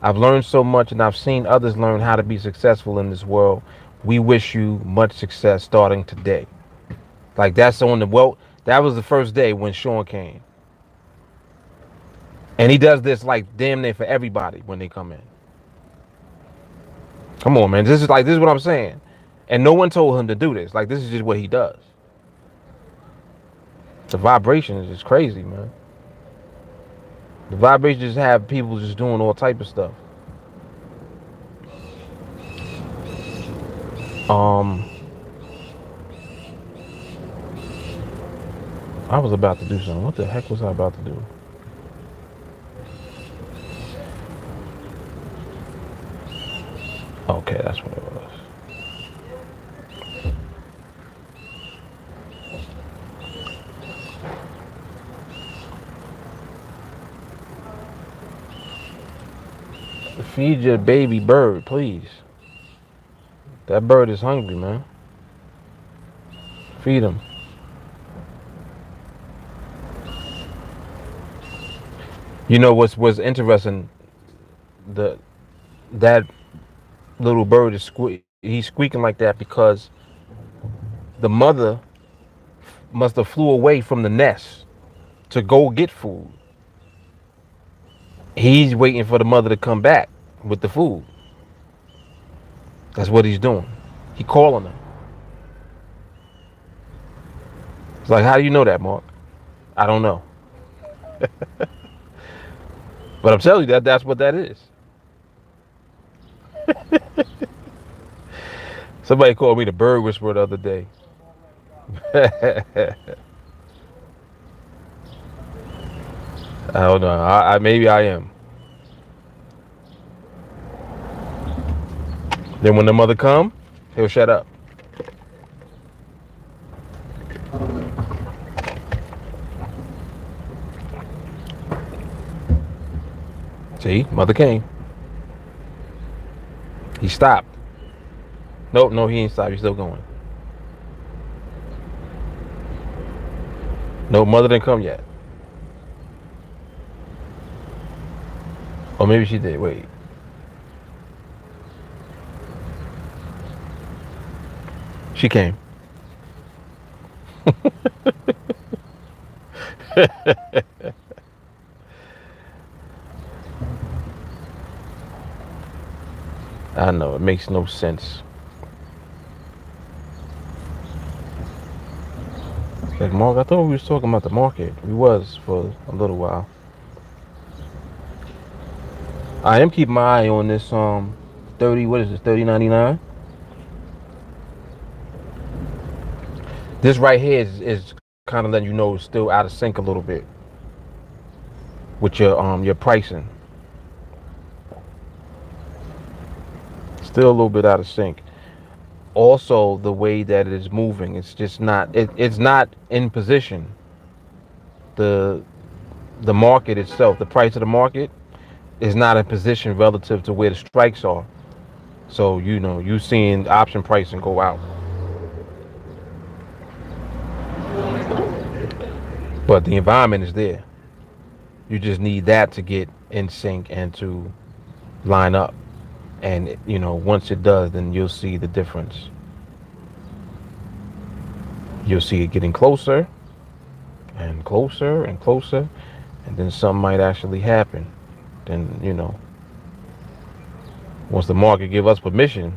I've learned so much and I've seen others learn how to be successful in this world. We wish you much success starting today. Like that's on the that was the first day when Sean came. And he does this like damn near for everybody when they come in. Come on, man. This is what I'm saying. And no one told him to do this. Like this is just what he does. The vibration is just crazy, man. The vibration just have people just doing all type of stuff. Um I was about to do something. What the heck was I about to do? Okay, that's what it was. Feed your baby bird, please. That bird is hungry, man. Feed him. You know what's interesting? The that little bird is he's squeaking like that because the mother must have flew away from the nest to go get food. He's waiting for the mother to come back with the food. That's what he's doing. He calling her. It's like, how do you know that, Mark? I don't know. But I'm telling you that's what that is. Somebody called me the bird whisperer the other day. I don't know. Maybe I am. Then when the mother come, he'll shut up. See, mother came. He stopped. Nope, no, he ain't stopped. He's still going. No, mother didn't come yet. Or maybe she did. Wait. She came. I know, it makes no sense. Like, Mark, I thought we was talking about the market. We was for a little while. I am keeping my eye on this 30, what is this, 30.99? This right here is kind of letting you know it's still out of sync a little bit with your pricing. Still a little bit out of sync. Also, the way that it is moving, it's just not it's not in position. The market itself, the price of the market is not in position relative to where the strikes are. So you seeing option pricing go out. But the environment is there. You just need that to get in sync and to line up. And once it does, then you'll see the difference. You'll see it getting closer and closer and closer, and then something might actually happen. Then once the market give us permission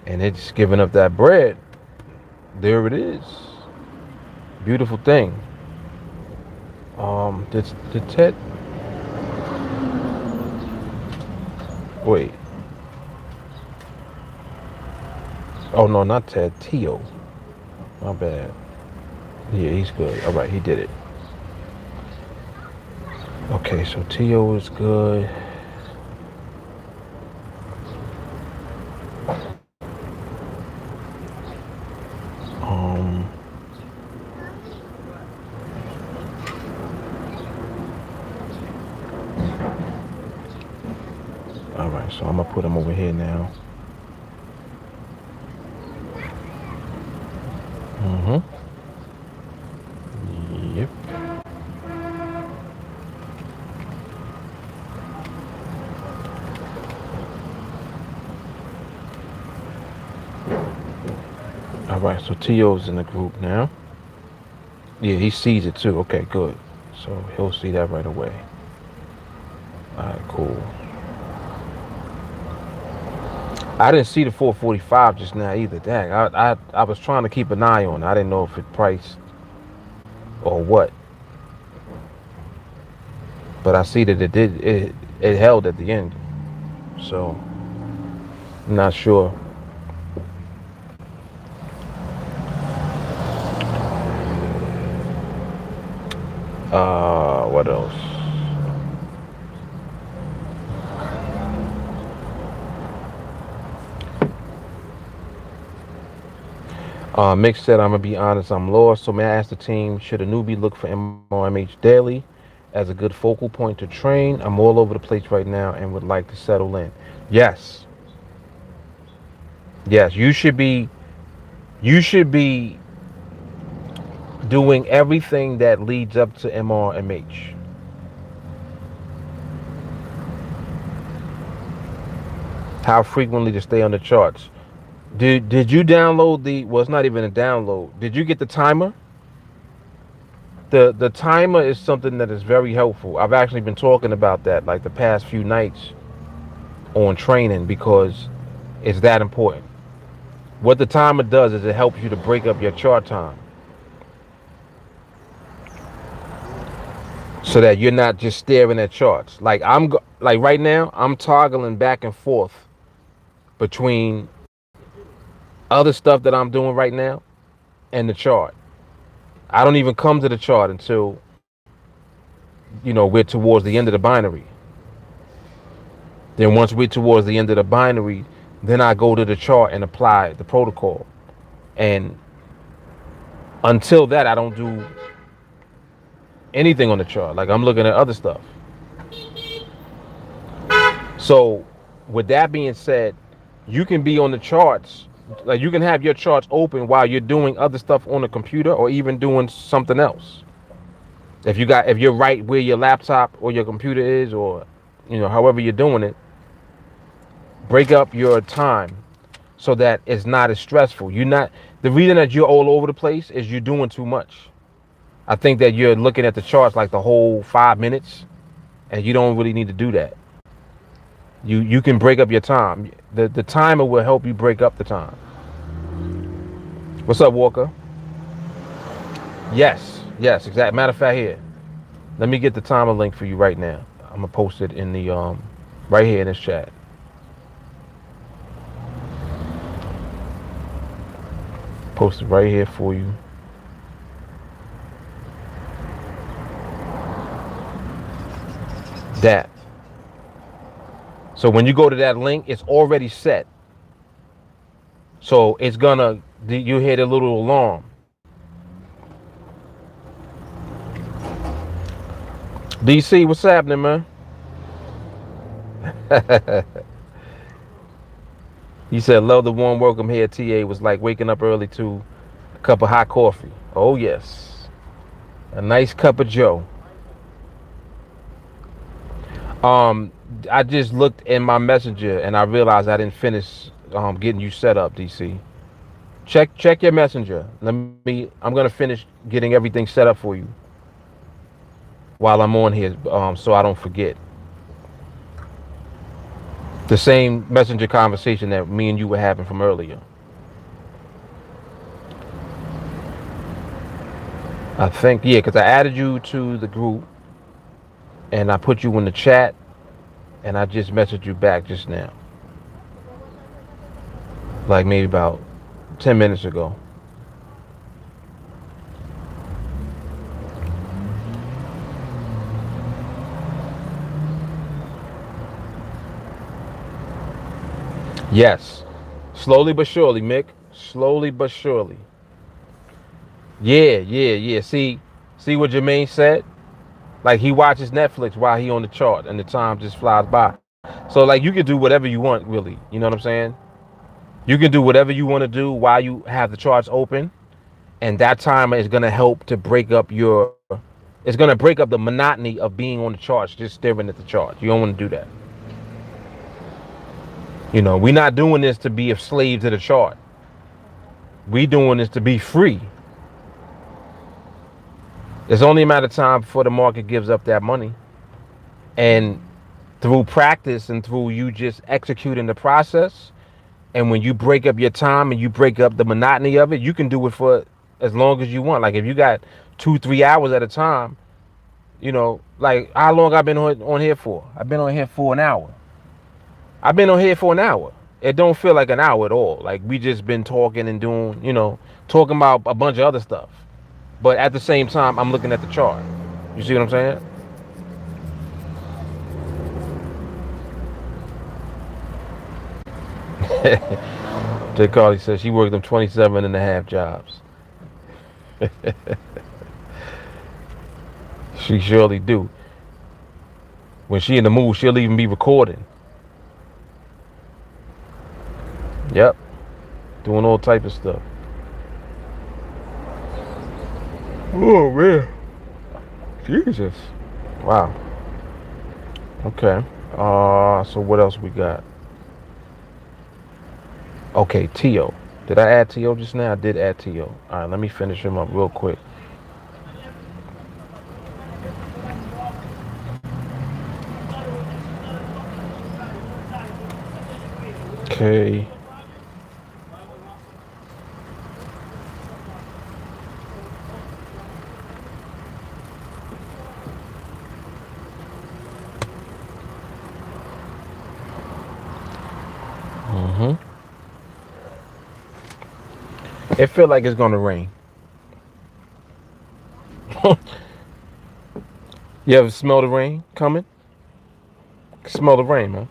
and it's giving up that bread, there it is. Beautiful thing. Did Ted wait? Oh no, not Ted. Tio. My bad. Yeah, he's good. All right, he did it. Okay, so Tio is good. All right, so I'm gonna put him over here now. Yep. All right, so Tio's in the group now. Yeah, he sees it too. Okay, good. So he'll see that right away. All right, cool. I didn't see the 445 just now either. Dang, I was trying to keep an eye on it. I didn't know if it priced or what. But I see that it held at the end. So I'm not sure. What else? Mick said, I'm gonna be honest, I'm lost. So may I ask the team, should a newbie look for MRMH daily as a good focal point to train? I'm all over the place right now and would like to settle in. Yes. Yes, you should be doing everything that leads up to MRMH. How frequently to stay on the charts. Did you download the, well, it's not even a download. Did you get the timer? The timer is something that is very helpful. I've actually been talking about that like the past few nights on training because it's that important. What the timer does is it helps you to break up your chart time so that you're not just staring at charts. Like like right now, I'm toggling back and forth between other stuff that I'm doing right now and the chart. I don't even come to the chart until, we're towards the end of the binary. Then once we're towards the end of the binary, then I go to the chart and apply the protocol. And until that, I don't do anything on the chart. Like I'm looking at other stuff. So with that being said, you can be on the charts. Like you can have your charts open while you're doing other stuff on the computer or even doing something else. If you're right where your laptop or your computer is, or however you're doing it, break up your time so that it's not as stressful. The reason that you're all over the place is you're doing too much. I think that you're looking at the charts like the whole 5 minutes, and you don't really need to do that. You can break up your time. The timer will help you break up the time. What's up, Walker? Yes, exactly. Matter of fact, here, let me get the timer link for you right now. I'm gonna post it in the right here in this chat. Post it right here for you. That. So when you go to that link, it's already set. So it's gonna, you hear the little alarm. DC, what's happening, man? He said, love the warm welcome here. TA was like waking up early to a cup of hot coffee. Oh, yes. A nice cup of Joe. I just looked in my messenger and I realized I didn't finish getting you set up, DC. Check your messenger. I'm gonna finish getting everything set up for you while I'm on here, so I don't forget. The same messenger conversation that me and you were having from earlier. I think, yeah, because I added you to the group and I put you in the chat and I just messaged you back just now. Like maybe about 10 minutes ago. Yes. Slowly but surely, Mick. Slowly but surely. Yeah. See what Jermaine said? Like he watches Netflix while he on the chart and the time just flies by. So like you can do whatever you want, really. You know what I'm saying? You can do whatever you want to do while you have the charts open. And that timer is going to help to break up it's going to break up the monotony of being on the charts, just staring at the chart. You don't want to do that. We're not doing this to be a slave to the chart. We doing this to be free. It's only a matter of time before the market gives up that money. And through practice and through you just executing the process, and when you break up your time and you break up the monotony of it, you can do it for as long as you want. Like if you got 2-3 hours at a time, like how long I've been on here for? I've been on here for an hour. It don't feel like an hour at all. Like we just been talking and doing, talking about a bunch of other stuff. But at the same time, I'm looking at the chart. You see what I'm saying? J. Carly says she worked them 27 and a half jobs. She surely do. When she in the mood, she'll even be recording. Yep. Doing all type of stuff. Oh, man. Jesus. Wow. Okay. So what else we got? Okay, Tio. Did I add Tio just now? I did add Tio. All right, let me finish him up real quick. Okay. Mm-hmm. It feel like it's gonna rain. You ever smell the rain coming? Smell the rain, man.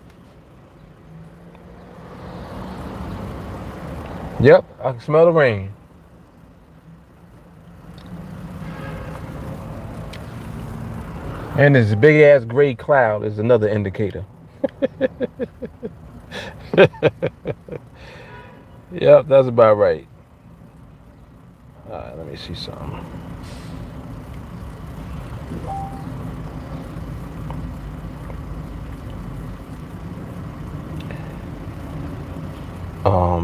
Yep, I can smell the rain. And this big ass gray cloud is another indicator. Yep, that's about right. All right, let me see something.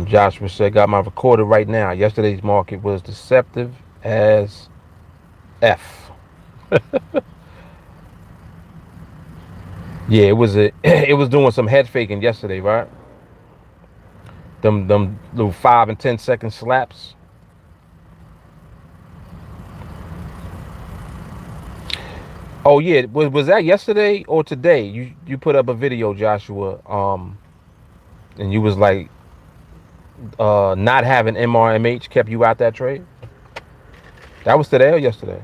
Joshua said, got my recorder right now. Yesterday's market was deceptive as F. Yeah, it was doing some head faking yesterday, right? Them little 5 and 10 second slaps. Oh yeah, was that yesterday or today? You put up a video, Joshua, and you was like, not having MRMH kept you out that trade. That was today or yesterday?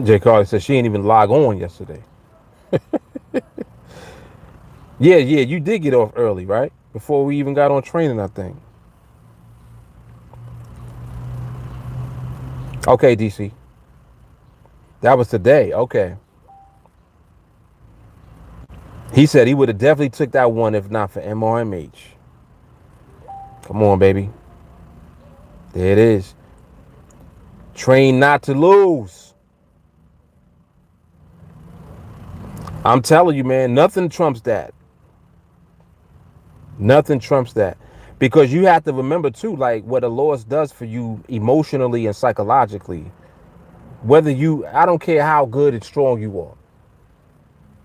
Jay Carly said she ain't even log on yesterday. Yeah, you did get off early, right? Before we even got on training, I think. Okay, DC. That was today. Okay. He said he would have definitely took that one if not for MRMH. Come on, baby. There it is. Train not to lose. I'm telling you, man, nothing trumps that. Nothing trumps that. Because you have to remember, too, like what a loss does for you emotionally and psychologically. Whether I don't care how good and strong you are.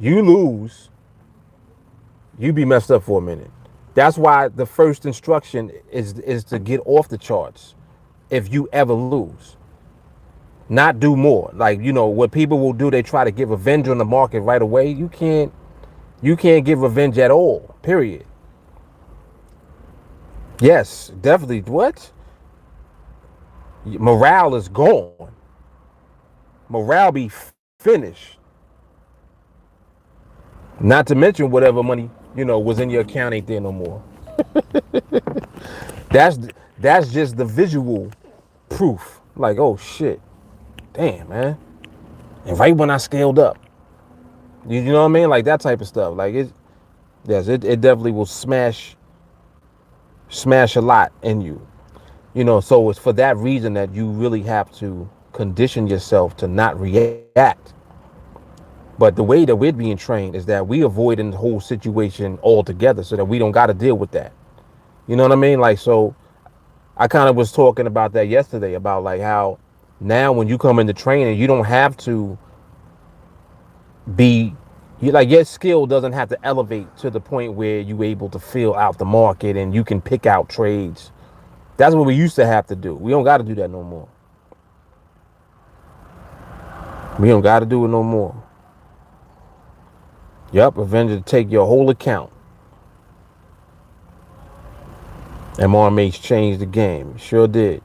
You lose, you be messed up for a minute. That's why the first instruction is to get off the charts if you ever lose. Not do more. Like, what people will do, they try to get revenge on the market right away. You can't get revenge at all. Period. Yes, definitely. What? Morale is gone. Morale be finished. Not to mention whatever money, was in your account ain't there no more. That's that's just the visual proof. Like, oh shit. Damn, man. And right when I scaled up. You know what I mean? Like that type of stuff. Like it definitely will smash a lot in you. So it's for that reason that you really have to condition yourself to not react. But the way that we're being trained is that we avoiding the whole situation altogether so that we don't got to deal with that. You know what I mean? Like, so I kind of was talking about that yesterday about like how now when you come into training, you don't have to be like your skill doesn't have to elevate to the point where you're able to feel out the market and you can pick out trades. That's what we used to have to do. We don't got to do that no more. We don't got to do it no more. Yep, Avenger take your whole account. MRMH changed the game. Sure did.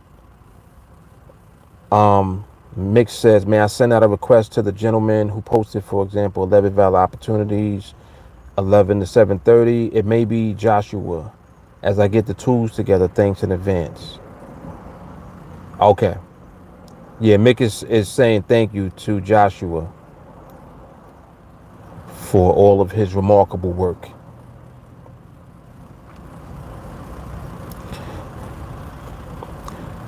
Mix says, may I send out a request to the gentleman who posted, for example, 11 valid opportunities, 11 to 7:30. It may be Joshua as I get the tools together. Thanks in advance. Okay. Yeah, Mick is saying thank you to Joshua for all of his remarkable work.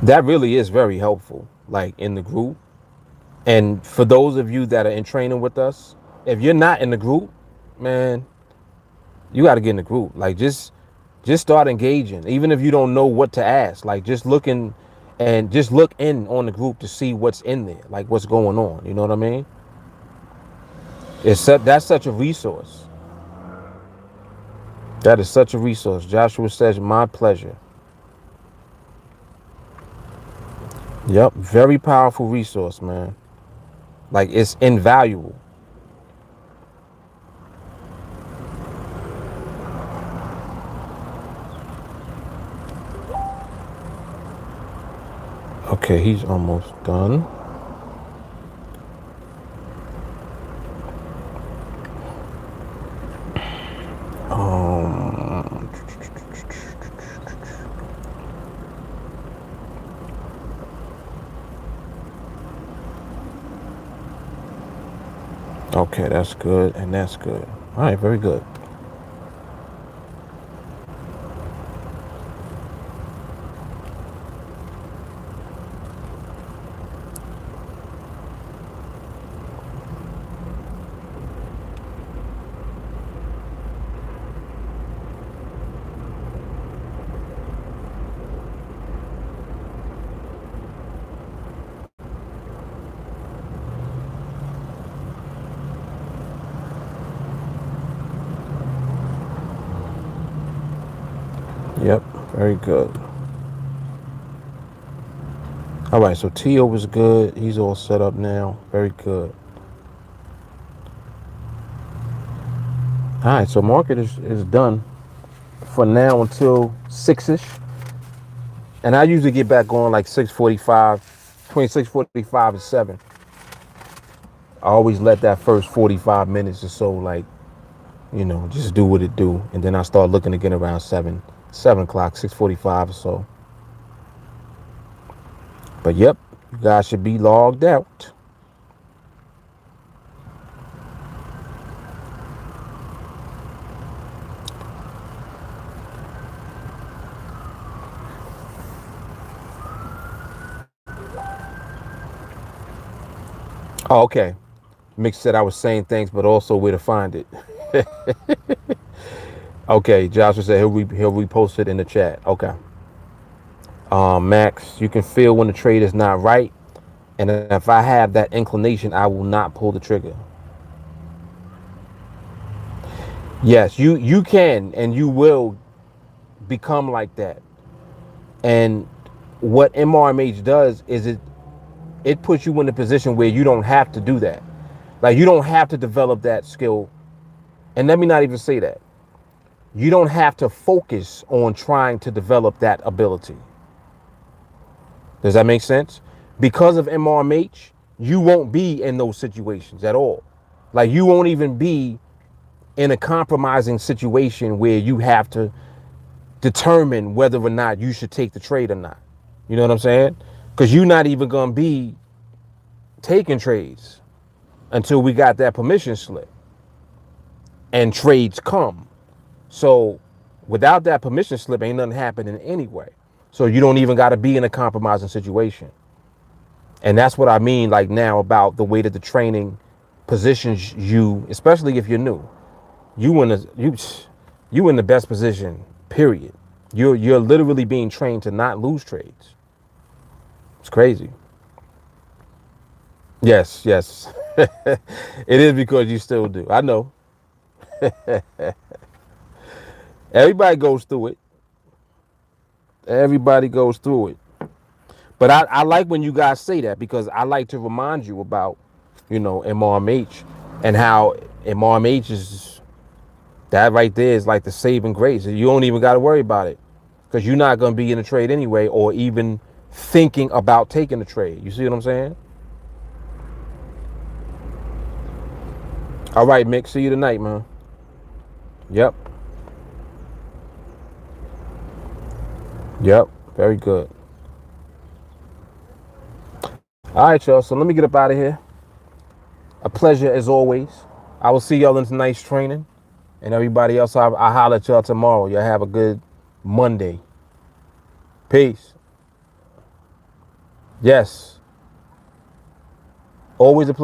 That really is very helpful, like in the group. And for those of you that are in training with us, if you're not in the group, man, you got to get in the group. Like just start engaging, even if you don't know what to ask. Like just looking and just look in on the group to see what's in there, like what's going on. You know what I mean? That's such a resource. That is such a resource. Joshua says, "My pleasure." Yep, very powerful resource, man. Like it's invaluable. Okay, he's almost done. Um, okay, that's good, and that's good. All right, very good. Yep, very good. All right, so Tio was good. He's all set up now. Very good. All right, so market is done for now until 6-ish. And I usually get back on like 6:45, between 6:45 and 7. I always let that first 45 minutes or so, like, just do what it do. And then I start looking again around 7 o'clock, 6:45 or so. But yep, you guys should be logged out. Oh, okay. Mick said I was saying things, but also where to find it. Okay, Joshua said he'll repost it in the chat. Okay. Max, you can feel when the trade is not right, and if I have that inclination, I will not pull the trigger. Yes, you can, and you will become like that. And what MRMH does is it puts you in a position where you don't have to do that. Like you don't have to develop that skill. And let me not even say that. You don't have to focus on trying to develop that ability. Does that make sense? Because of MRMH, you won't be in those situations at all. Like you won't even be in a compromising situation where you have to determine whether or not you should take the trade or not. You know what I'm saying? Because you're not even going to be taking trades until we got that permission slip and trades come. So without that permission slip, ain't nothing happening anyway. So you don't even got to be in a compromising situation. And that's what I mean, like now, about the way that the training positions you, especially if you're new. You in the best position, period. You're literally being trained to not lose trades. It's crazy. Yes. It is because you still do. I know. Everybody goes through it. Everybody goes through it. But I like when you guys say that, because I like to remind you about, MRMH, and how MRMH is, that right there is like the saving grace. You don't even got to worry about it, because you're not going to be in a trade anyway, or even thinking about taking a trade. You see what I'm saying? All right, Mick. See you tonight, man. Yep. Very good. All right, y'all. So let me get up out of here. A pleasure as always. I will see y'all in tonight's training. And everybody else, I'll holler at y'all tomorrow. Y'all have a good Monday. Peace. Yes. Always a pleasure.